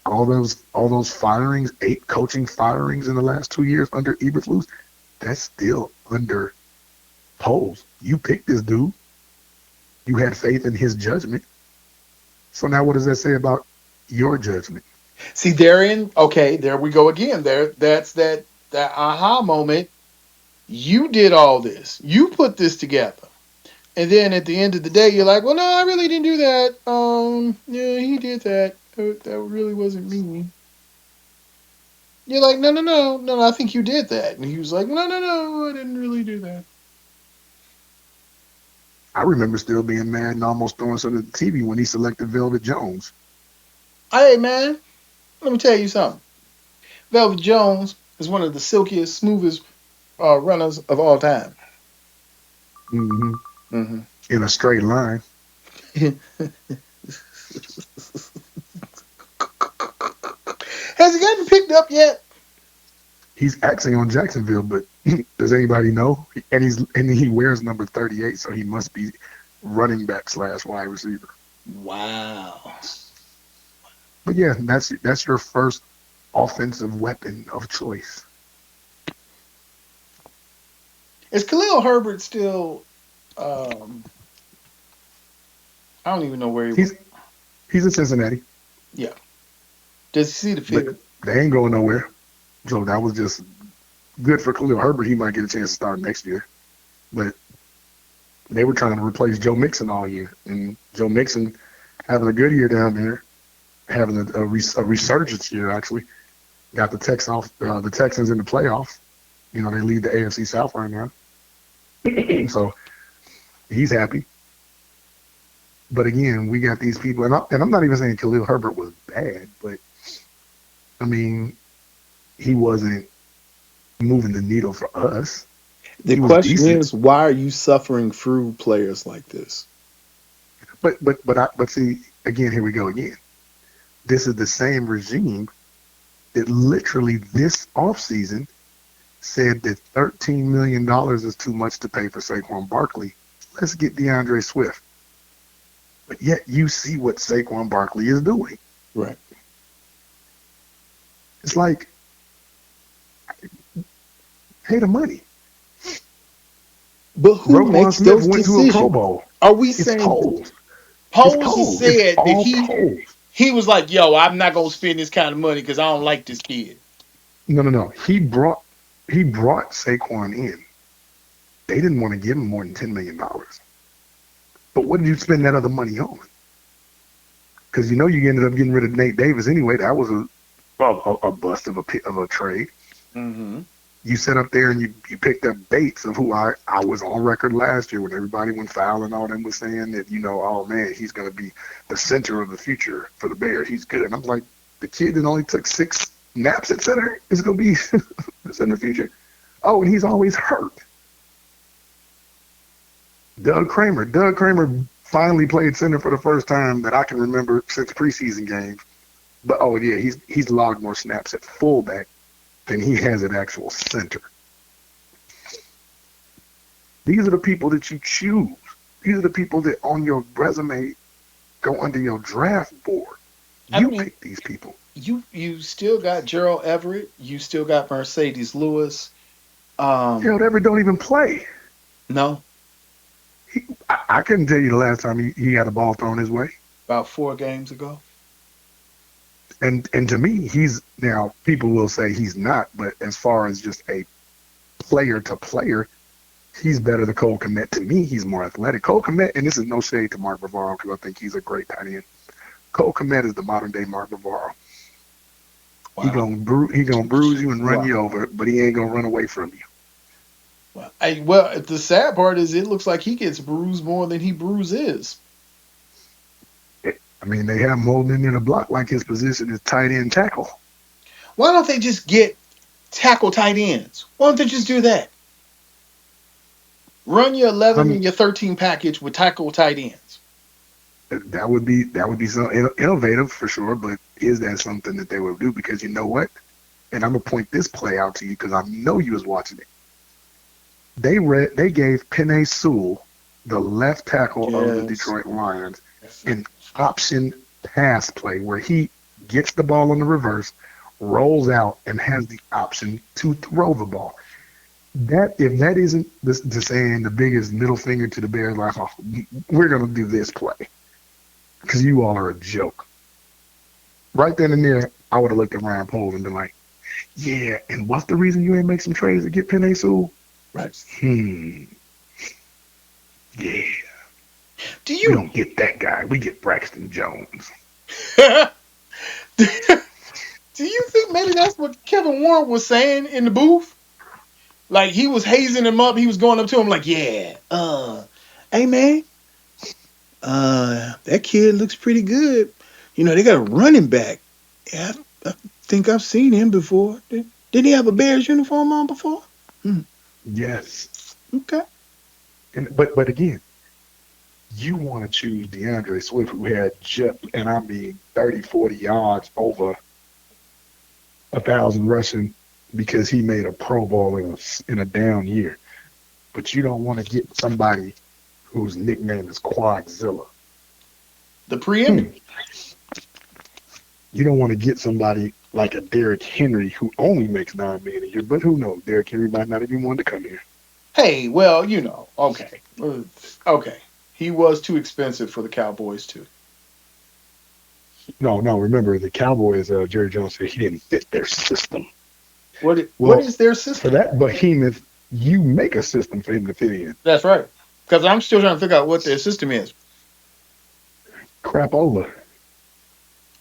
All those firings, 8 coaching firings in the last 2 years under Eberflus, that's still under Post. You picked this dude. You had faith in his judgment. So now what does that say about your judgment? See, okay, there we go again. That's that aha moment. You did all this. You put this together. And then at the end of the day, you're like, well, no, I really didn't do that. Yeah, he did that. That really wasn't me. You're like, no, I think you did that. And he was like, no, I didn't really do that. I remember still being mad and almost throwing something at the TV when he selected Velvet Jones. Hey, man, let me tell you something. Velvet Jones is one of the silkiest, smoothest runners of all time. Mm-hmm. Mm-hmm. In a straight line. Has he gotten picked up yet? He's actually on Jacksonville, but does anybody know? And he wears number 38, so he must be running back / wide receiver. Wow. But yeah, that's your first offensive weapon of choice. Is Khalil Herbert still? I don't even know where he was. He's in Cincinnati. Yeah. Does he see the field? But they ain't going nowhere. So that was just good for Khalil Herbert. He might get a chance to start next year. But they were trying to replace Joe Mixon all year. And Joe Mixon having a good year down there, having a resurgence year, actually. Got the Texans in the playoffs. They lead the AFC South right now. So he's happy. But again, we got these people, and I'm not even saying Khalil Herbert was bad, but I mean, he wasn't moving the needle for us. The question is, why are you suffering through players like this? But see, again, here we go again. This is the same regime that literally this offseason said that $13 million is too much to pay for Saquon Barkley. Let's get DeAndre Swift. But yet you see what Saquon Barkley is doing. Right. It's like, pay the money. But who Roquan makes Smith those went decisions? to a Pro Bowl. Are we It's saying polls. Posey said that polls. he was like, yo, I'm not gonna spend this kind of money because I don't like this kid. No. He brought Saquon in. They didn't want to give him more than $10 million. But what did you spend that other money on? Because you ended up getting rid of Nate Davis anyway. That was a bust of a trade. Mm-hmm. You sat up there and you picked up Bates, of who I was on record last year when everybody went foul and all them was saying that, oh man, he's going to be the center of the future for the Bears. He's good. And I'm like, the kid that only took 6 naps at center is going to be the center of the future. Oh, and he's always hurt. Doug Kramer finally played center for the first time that I can remember since preseason games. But oh yeah, he's logged more snaps at fullback than he has at actual center. These are the people that you choose. These are the people that on your resume go under your draft board. I You mean, pick these people. you still got Gerald Everett, you still got Mercedes Lewis. Gerald Everett don't even play. No, I couldn't tell you the last time he had a ball thrown his way. about 4 games ago. And to me, he's now people will say he's not, but as far as just a player to player, he's better than Cole Kmet. To me, he's more athletic. Cole Kmet, and this is no shade to Mark Bavaro because I think he's a great tight end. Cole Kmet is the modern day Mark Bavaro. Wow. He gonna bruise you and run Wow. you over, but he ain't gonna run away from you. Well, the sad part is it looks like he gets bruised more than he bruises. I mean, they have him holding in the block like his position is tight end tackle. Why don't they just get tackle tight ends? Why don't they just do that? Run your 11 and your 13 package with tackle tight ends. That would be so innovative for sure, but is that something that they would do? Because you know what? And I'm gonna point this play out to you because I know you was watching it. They gave Penei Sewell, the left tackle of the Detroit Lions, an option pass play where he gets the ball on the reverse, rolls out, and has the option to throw the ball. That if that isn't the saying the biggest middle finger to the Bears, like, oh, we're gonna do this play because you all are a joke. Right then and there, I would have looked at Ryan Poles and been like, yeah, and what's the reason you ain't make some trades to get Penei Sewell? Right. Yeah. Do We you don't get that guy. We get Braxton Jones. do you think maybe that's what Kevin Warren was saying in the booth? Like he was hazing him up, he was going up to him like, yeah, hey man, that kid looks pretty good. You know, they got a running back. Yeah, I think I've seen him before. Did he have a Bears uniform on before? Yes. Okay. But again, you want to choose DeAndre Swift, who had and I mean 30, 40 yards over 1,000 rushing because he made a Pro Bowl in a down year. But you don't want to get somebody whose nickname is Quadzilla. The preeminent. You don't want to get somebody like a Derrick Henry who only makes $9 million a year. But who knows? Derrick Henry might not even want to come here. Hey, well, you know, okay. He was too expensive for the Cowboys too. No. Remember, the Cowboys, Jerry Jones said he didn't fit their system. What is their system? For that behemoth, you make a system for him to fit in. That's right. Because I'm still trying to figure out what their system is. Crapola.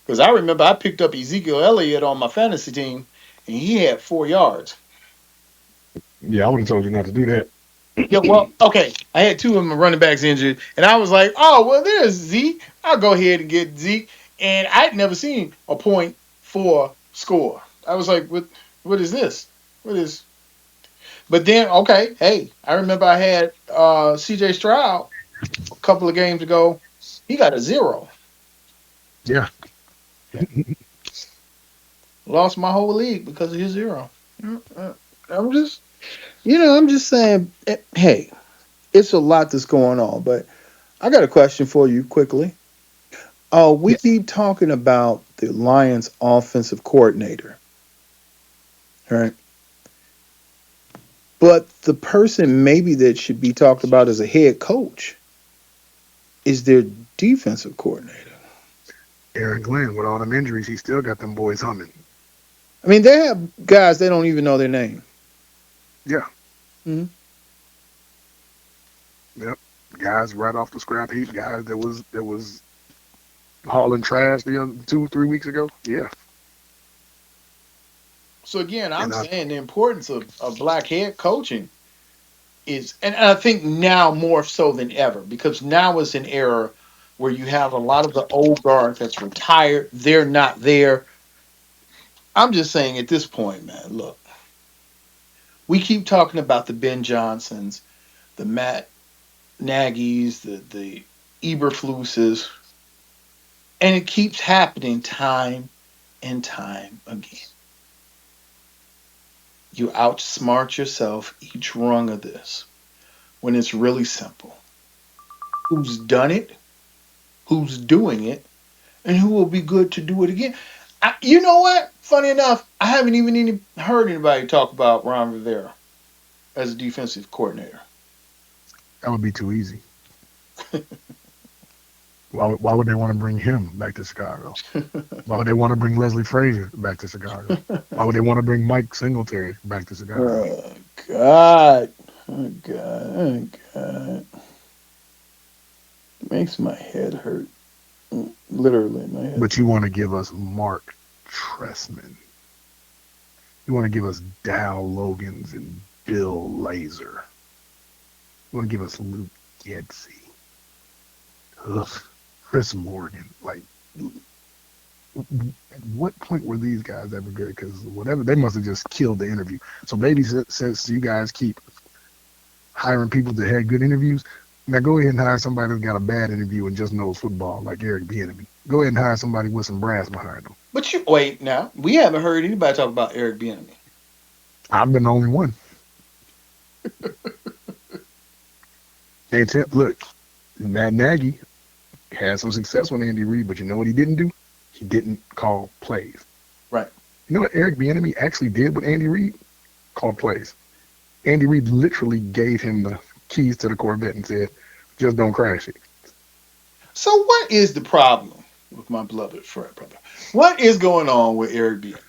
Because I remember I picked up Ezekiel Elliott on my fantasy team, and he had 4 yards. Yeah, I would have told you not to do that. Yeah, well, okay. I had 2 of my running backs injured, and I was like, oh, well, there's Zeke. I'll go ahead and get Zeke. And I'd never seen a .4 score. I was like, what is this? But then, okay, hey, I remember I had C.J. Stroud a couple of games ago. He got a 0. Yeah. Lost my whole league because of his 0. I'm just saying, hey, it's a lot that's going on. But I got a question for you quickly. We keep talking about the Lions offensive coordinator, right? But the person maybe that should be talked about as a head coach is their defensive coordinator. Aaron Glenn, with all them injuries, he still got them boys humming. I mean, they have guys, they don't even know their name. Yeah. Mm-hmm. Yep. Guys right off the scrap heap, guys that was hauling trash the other 2-3 weeks ago. Yeah. So again, I'm saying the importance of black head coaching is, and I think now more so than ever, because now is an era where you have a lot of the old guard that's retired. They're not there. I'm just saying at this point, man, look, we keep talking about the Ben Johnsons, the Matt Nagy's, the Eberfluses, and it keeps happening time and time again. You outsmart yourself each rung of this when it's really simple. Who's done it, who's doing it, and who will be good to do it again. You know what? Funny enough, I haven't even heard anybody talk about Ron Rivera as a defensive coordinator. That would be too easy. Why would they want to bring him back to Chicago? Why would they want to bring Leslie Frazier back to Chicago? Why would they want to bring Mike Singletary back to Chicago? Oh, God. Oh, God. Oh, God. It makes my head hurt. Literally, my head. But you want to give us Mark Trestman. You want to give us Dow Logans and Bill Lazor. You want to give us Luke Getzey. Ugh. Chris Morgan. Like, at what point were these guys ever good? Because whatever, they must have just killed the interview. So maybe since you guys keep hiring people that had good interviews, now go ahead and hire somebody who's got a bad interview and just knows football, like Eric Bieniemy. Go ahead and hire somebody with some brass behind them. But you wait now. We haven't heard anybody talk about Eric Bieniemy. I've been the only one. Look, Matt Nagy had some success with Andy Reid, but you know what he didn't do? He didn't call plays. Right. You know what Eric Bieniemy actually did with Andy Reid? Called plays. Andy Reid literally gave him the keys to the Corvette and said, just don't crash it. So what is the problem with my beloved Fred brother? What is going on with Eric Bieniemy?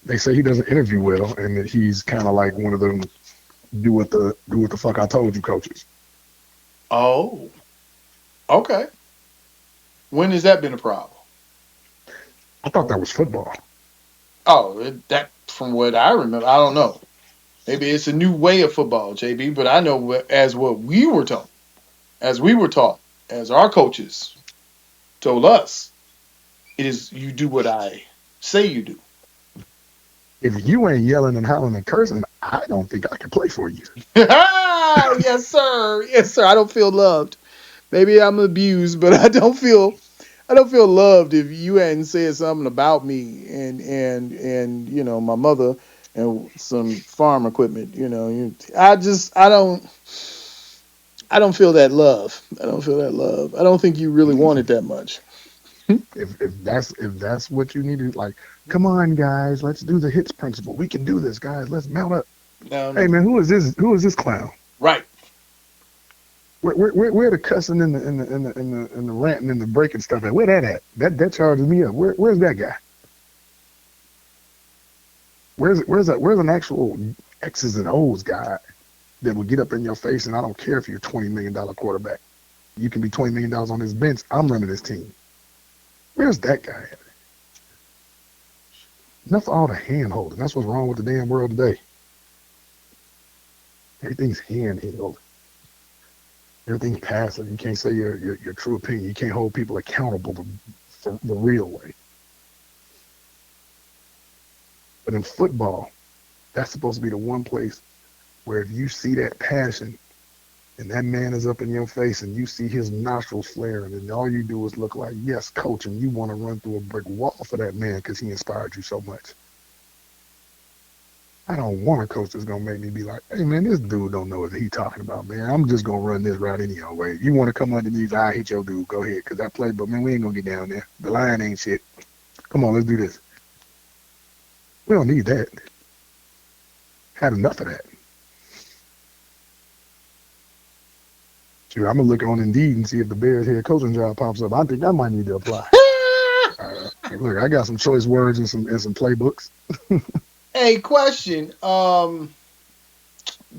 They say he doesn't interview well, and that he's kind of like one of them do what the fuck I told you coaches. Oh, okay. When has that been a problem? I thought that was football. Oh, that from what I remember, I don't know. Maybe it's a new way of football, JB. But I know as what we were taught, as our coaches told us, it is you do what I say you do. If you ain't yelling and hollering and cursing, I don't think I can play for you. Yes, sir. Yes, sir. I don't feel loved. Maybe I'm abused, but I don't feel loved if you hadn't said something about me and you know my mother and some farm equipment. You know, I don't feel that love. I don't feel that love. I don't think you really want it that much. If that's what you need to, like, come on guys, let's do the hits principle. We can do this, guys. Let's mount up. No. Hey man, who is this clown? Right. Where the cussing and the ranting and the breaking stuff at? Where that at? That charges me up. Where's that guy? Where's an actual X's and O's guy that will get up in your face, and I don't care if you're $20 million quarterback. You can be $20 million on this bench. I'm running this team. Where's that guy at? Enough of all the hand holding. That's what's wrong with the damn world today. Everything's handheld. Everything's passive. You can't say your true opinion. You can't hold people accountable for the real way. But in football, that's supposed to be the one place where if you see that passion and that man is up in your face and you see his nostrils flaring and all you do is look like, yes, coach, and you want to run through a brick wall for that man because he inspired you so much. I don't want a coach that's going to make me be like, hey, man, this dude don't know what he talking about, man. I'm just going to run this route any old way. You want to come underneath, I hit your dude, go ahead, because I play, but, man, we ain't going to get down there. The line ain't shit. Come on, let's do this. We don't need that. Had enough of that. Sure, I'm going to look on Indeed and see if the Bears head coaching job pops up. I think I might need to apply. Look, I got some choice words and some playbooks. Hey, question.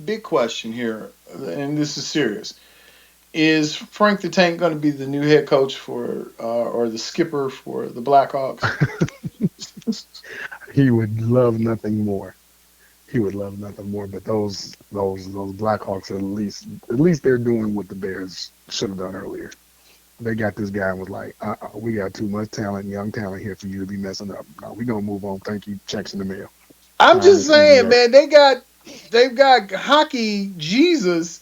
Big question here, and this is serious. Is Frank the Tank going to be the new head coach for, or the skipper for the Blackhawks? He would love nothing more. But those Blackhawks at least they're doing what the Bears should have done earlier. They got this guy and was like, we got too much talent, young talent here for you to be messing up. No, we're gonna move on. Thank you. Checks in the mail. I'm just saying, man, they've got hockey Jesus,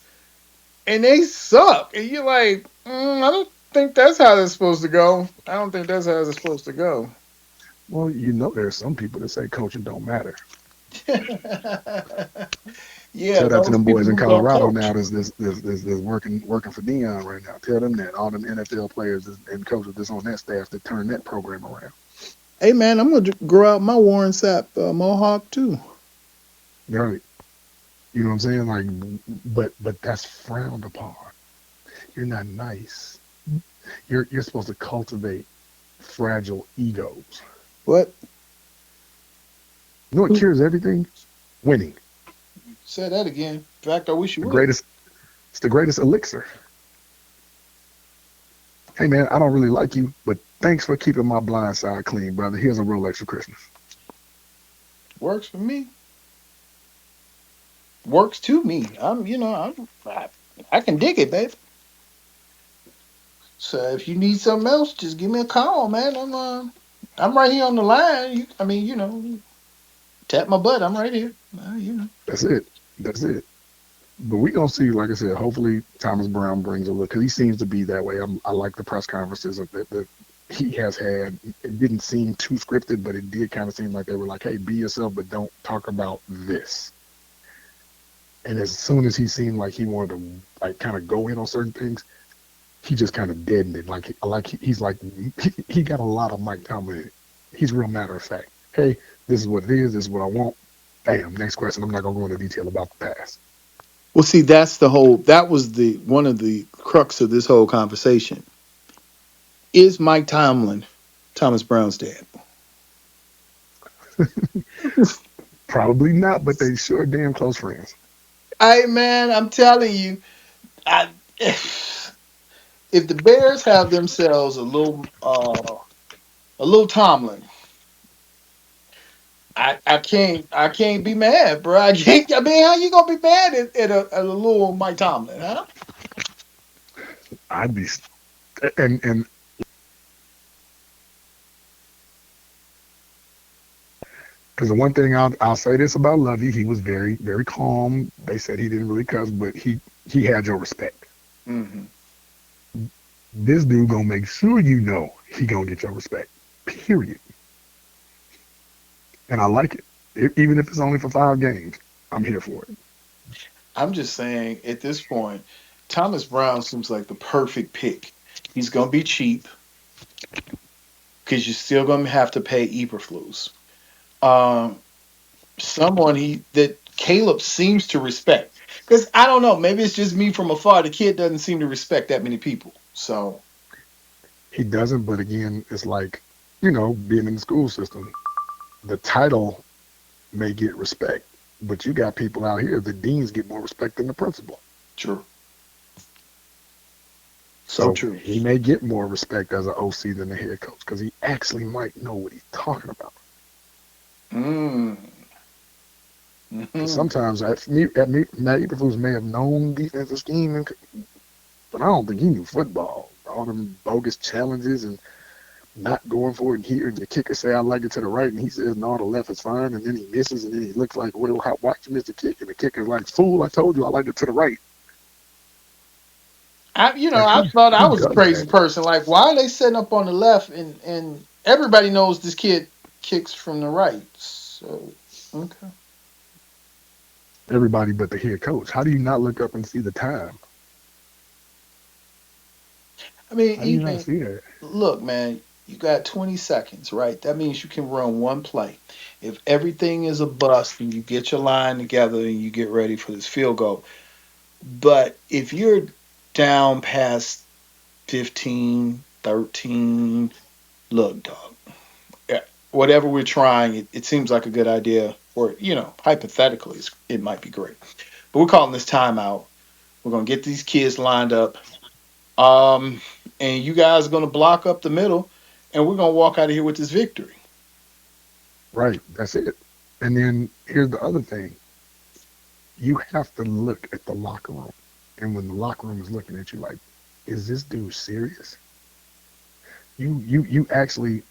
and they suck. And you're like, I don't think that's how that's supposed to go. Well, there's some people that say coaching don't matter. Yeah, Tell that to those them people boys in who don't Colorado now coach. that's working for Dion right now. Tell them that all them NFL players and coaches that's on that staff that turn that program around. Hey man, I'm gonna grow out my Warren Sapp mohawk too. Right. You know what I'm saying? Like, but that's frowned upon. You're not nice. You're supposed to cultivate fragile egos. What? You know what cures everything? Winning. Say that again. In fact, I wish you The would. greatest. It's the greatest elixir. Hey man, I don't really like you, but thanks for keeping my blind side clean, brother. Here's a Rolex for Christmas. Works for me. Works to me. I can dig it, babe. So if you need something else, just give me a call, man. I'm right here on the line. Tap my butt. I'm right here. That's it. That's it. But we gonna see. Like I said, hopefully Thomas Brown brings a look because he seems to be that way. I like the press conferences that he has had. It didn't seem too scripted, but it did kind of seem like they were like, "Hey, be yourself, but don't talk about this." And as soon as he seemed like he wanted to like kind of go in on certain things, he just kind of deadened it. He's like he got a lot of Mike Tomlin. He's real matter of fact. Hey, this is what it is. This is what I want. Bam. Next question. I'm not gonna go into detail about the past. Well, see, that was the one of the crux of this whole conversation. Is Mike Tomlin Thomas Brown's dad? Probably not, but they sure damn close friends. Hey man, I'm telling you, I, if the Bears have themselves a little Tomlin, I can't be mad, bro. I mean, how you gonna be mad at a little Mike Tomlin, huh? I'd be, and because the one thing I'll say this about Lovey, he was very very calm. They said he didn't really cuss, but he had your respect. Mm-hmm. This dude gonna make sure you know he gonna get your respect. Period. And I like it. Even if it's only for 5 games, I'm here for it. I'm just saying, at this point, Thomas Brown seems like the perfect pick. He's gonna be cheap because you're still gonna have to pay Eberflus. Um, someone he that Caleb seems to respect. Because I don't know, maybe it's just me from afar. The kid doesn't seem to respect that many people. So He doesn't, but again, it's like, being in the school system, the title may get respect, but you got people out here, the deans get more respect than the principal. true. So So true. he may get more respect as an OC than the head coach because he actually might know what he's talking about. Mm. Because Hmm. sometimes Matt Eberflus may have known defensive scheme, but I don't think he knew football. All them bogus challenges and not going for it here, and the kicker say I like it to the right, and he says no, the left is fine, and then he misses, and then he looks like, watch you miss the kick, and the kicker's like, fool, I told you I like it to the right. Like I thought I who was a does crazy that? person. Like, why are they setting up on the left and everybody knows this kid kicks from the right. So okay. Everybody but the head coach. How do you not look up and see the time? I mean, How do you not even see that? look, man, you got 20 seconds, right? That means you can run one play. If everything is a bust and you get your line together and you get ready for this field goal. But if you're down past 15, 13, look, dog, whatever we're trying, it seems like a good idea. Or, hypothetically, it might be great. But we're calling this timeout. We're going to get these kids lined up. Um, and you guys are going to block up the middle, and we're going to walk out of here with this victory. Right, that's it. And then here's the other thing. You have to look at the locker room. And when the locker room is looking at you like, is this dude serious? You actually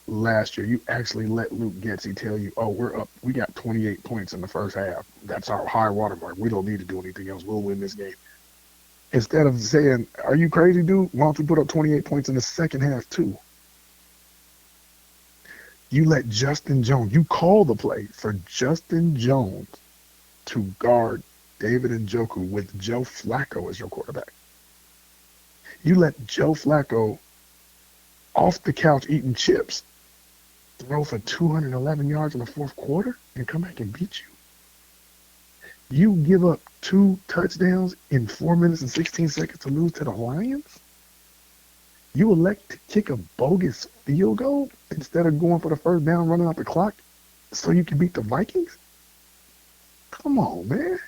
last year you actually let Luke Getzey tell you, oh, we're up, we got 28 points in the first half. That's our high water mark. We don't need to do anything else. We'll win this game. Instead of saying, are you crazy, dude? Why don't you put up 28 points in the second half too? You let Justin Jones, you call the play for Justin Jones to guard David Njoku with Joe Flacco as your quarterback. You let Joe Flacco off the couch eating chips throw for 211 yards in the fourth quarter and come back and beat you. You give up 2 touchdowns in 4 minutes and 16 seconds to lose to the Lions? You elect to kick a bogus field goal instead of going for the first down, running out the clock so you can beat the Vikings? Come on, man.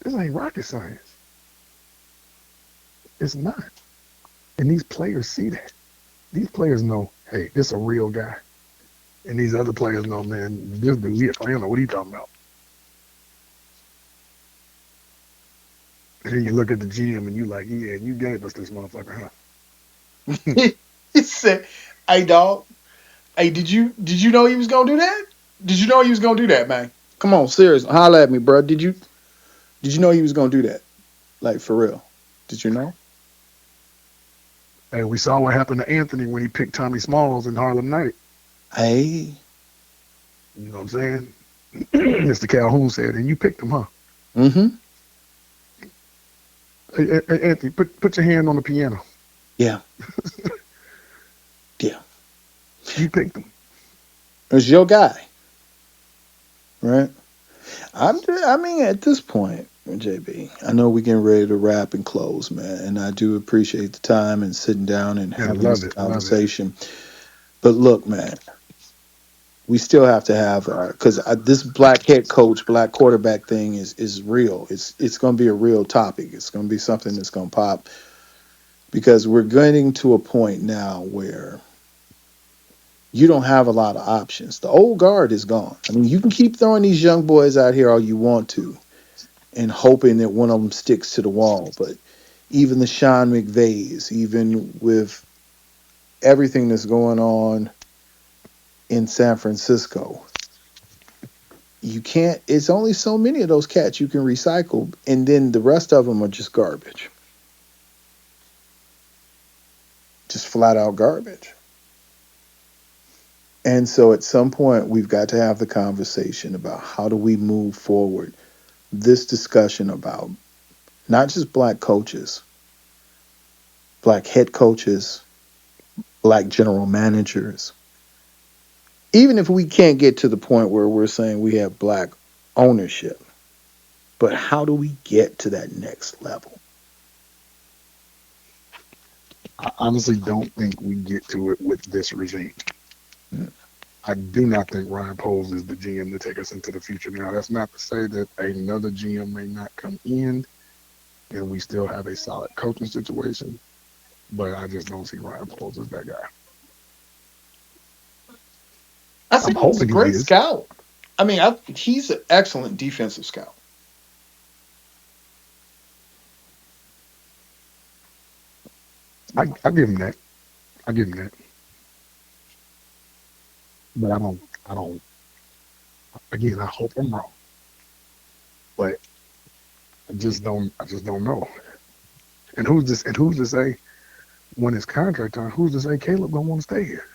This ain't rocket science. It's not. And these players see that. These players know, hey, this is a real guy. And these other players know, man, this dude, I don't know what he's talking about. And then you look at the GM and you like, yeah, you gave us this motherfucker, huh? He said, "Hey, dog. Hey, did you know he was gonna do that? Did you know he was gonna do that, man?" Come on, serious. Holla at me, bro. Did you know he was gonna do that? Like for real? Did you know? Hey, we saw what happened to Anthony when he picked Tommy Smalls in Harlem Night. Hey. You know what I'm saying? Mr. Calhoun said, and you picked him, huh? Mm-hmm. Hey, Anthony, put your hand on the piano. Yeah. Yeah. You picked him. It was your guy. Right? I mean, at this point, JB, I know we're getting ready to wrap and close, man. And I do appreciate the time and sitting down and Yeah, having love this it. conversation. But look, man, we still have to have because this black head coach, black quarterback thing is real. It's going to be a real topic. It's going to be something that's going to pop because we're getting to a point now where you don't have a lot of options. The old guard is gone. I mean, you can keep throwing these young boys out here all you want to and hoping that one of them sticks to the wall. But even the Sean McVays, even with everything that's going on in San Francisco, you can't, it's only so many of those cats you can recycle. And then the rest of them are just garbage. Just flat out garbage. And so at some point, we've got to have the conversation about how do we move forward this discussion about not just black coaches, black head coaches, black general managers. Even if we can't get to the point where we're saying we have black ownership, but how do we get to that next level? I honestly don't think we get to it with this regime. Mm. I do not think Ryan Poles is the GM to take us into the future. Now, that's not to say that another GM may not come in and we still have a solid coaching situation, but I just don't see Ryan Poles as that guy. I I'm think he's a hoping he great is. scout. I mean, he's an excellent defensive scout. I give him that. I give him that. But I don't, again, I hope I'm wrong. But I just don't know. And who's to say when his contract on, who's to say Caleb don't want to stay here?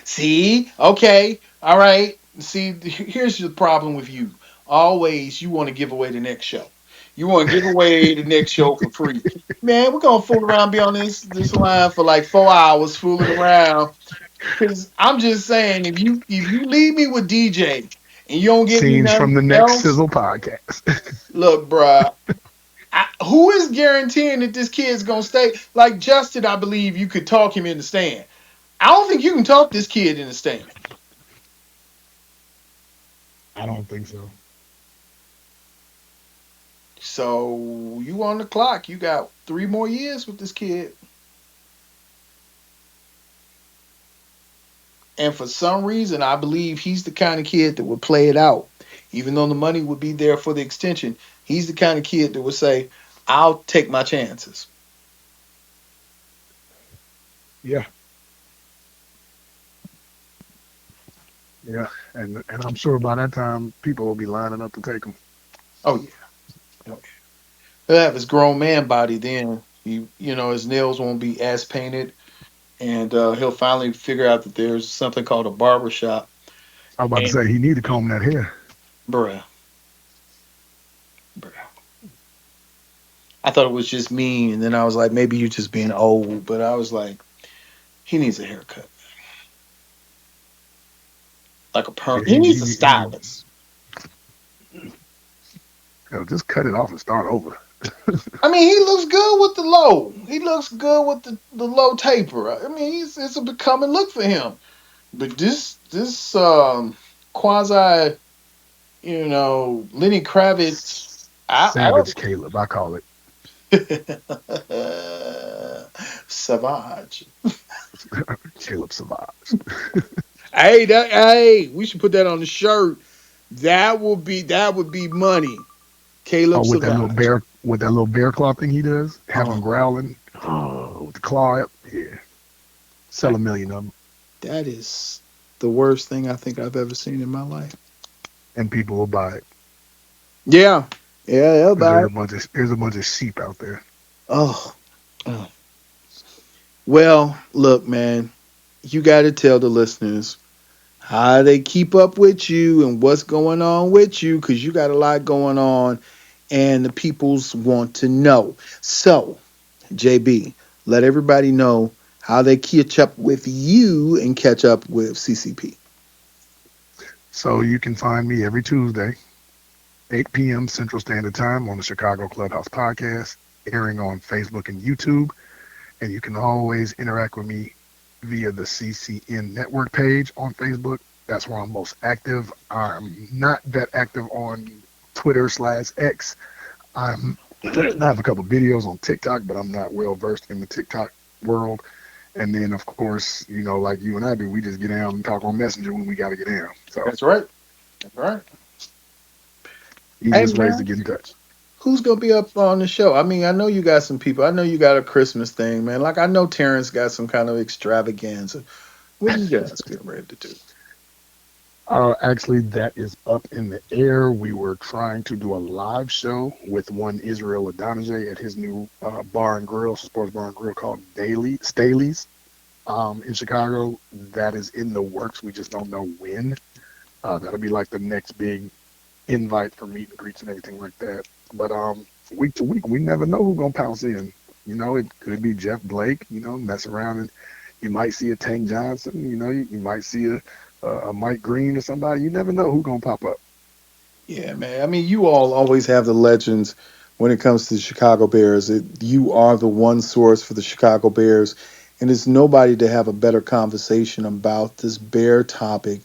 See, okay, all right. See, here's the problem with you. Always, you want to give away the next show. You want to give away the next show for free. Man, we're gonna fool around, be on this line for like 4 hours, fooling around. Because I'm just saying, if you leave me with DJ and you don't get me Scenes from nothing the next else, Sizzle podcast. look, bruh. Who is guaranteeing that this kid's gonna stay? Like Justin, I believe you could talk him in the stand. I don't think you can talk this kid in the stand. I don't think so. So you on the clock. You got 3 more years with this kid. And for some reason, I believe he's the kind of kid that would play it out. Even though the money would be there for the extension, he's the kind of kid that would say, I'll take my chances. Yeah, yeah, and I'm sure by that time people will be lining up to take him. Oh yeah. Oh, yeah. He'll have his grown man body then. You know, his nails won't be as painted and he'll finally figure out that there's something called a barber shop. I was about to And say he need to comb that hair. bruh, bruh. I thought it was just me, and then I was like, maybe you're just being old. But I was like, he needs a haircut, like a perm. Yeah, He needs a he need, stylist. just cut it off and start over. I mean, he looks good with the low. He looks good with the low taper. I mean, it's a becoming look for him. But this quasi, Lenny Kravitz, I Savage Caleb, I call it. Savage. Caleb Savage. Hey, we should put that on the shirt. That would be money. Oh, Caleb Savage. with that little bear claw thing he does, have him Oh, growling. Oh, with the claw. Yeah, sell a million of them, that is the worst thing I think I've ever seen in my life. and people will buy it. Yeah, yeah, Because bye. there's a bunch of sheep out there. Oh, oh. Well, look, man, you got to tell the listeners how they keep up with you and what's going on with you, because you got a lot going on, and the peoples want to know. So, JB, let everybody know how they catch up with you and catch up with CCP. So you can find me every Tuesday, 8 p.m. Central Standard Time on the Chicago Clubhouse Podcast, airing on Facebook and YouTube. And you can always interact with me via the CCN Network page on Facebook. That's where I'm most active. I'm not that active on Twitter/X. I have a couple videos on TikTok, but I'm not well versed in the TikTok world. And then, of course, like you and I do, we just get down and talk on Messenger when we got to get down. So That's right. That's right. Hey, easiest ways to man, get in touch. who's gonna be up on the show? I mean, I know you got some people. I know you got a Christmas thing, man. Like I know Terrence got some kind of extravaganza. What do you guys get ready to do? Actually, that is up in the air. We were trying to do a live show with one Israel Adonijay at his new bar and grill, sports bar and grill called Staley's in Chicago. That is in the works. We just don't know when. That'll be like the next big invite for meet and greets and everything like that. But week to week, we never know who's gonna pounce in. It could be Jeff Blake. Mess around and you might see a Tank Johnson. You might see a Mike Green or somebody. You never know who's gonna pop up. Yeah, man. I mean, you all always have the legends when it comes to the Chicago Bears. You are the one source for the Chicago Bears, and there's nobody to have a better conversation about this Bear topic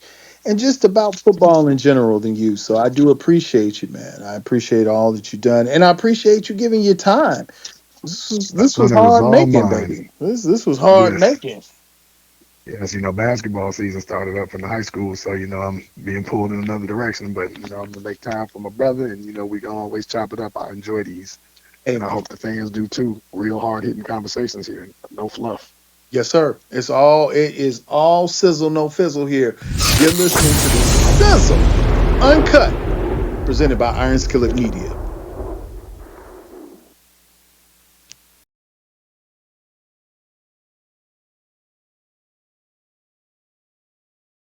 and just about football in general than you. So I do appreciate you, man. I appreciate all that you've done, and I appreciate you giving your time. This was Son, it was hard all making, mine. baby. This was hard Yes. making. Yes, basketball season started up in the high school, so I'm being pulled in another direction. But I'm gonna make time for my brother, and we can always chop it up. I enjoy these, Hey, and I man. hope the fans do too. Real hard hitting conversations here, no fluff. Yes, sir. It is all sizzle, no fizzle here. You're listening to the Sizzle Uncut, presented by Iron Skillet Media.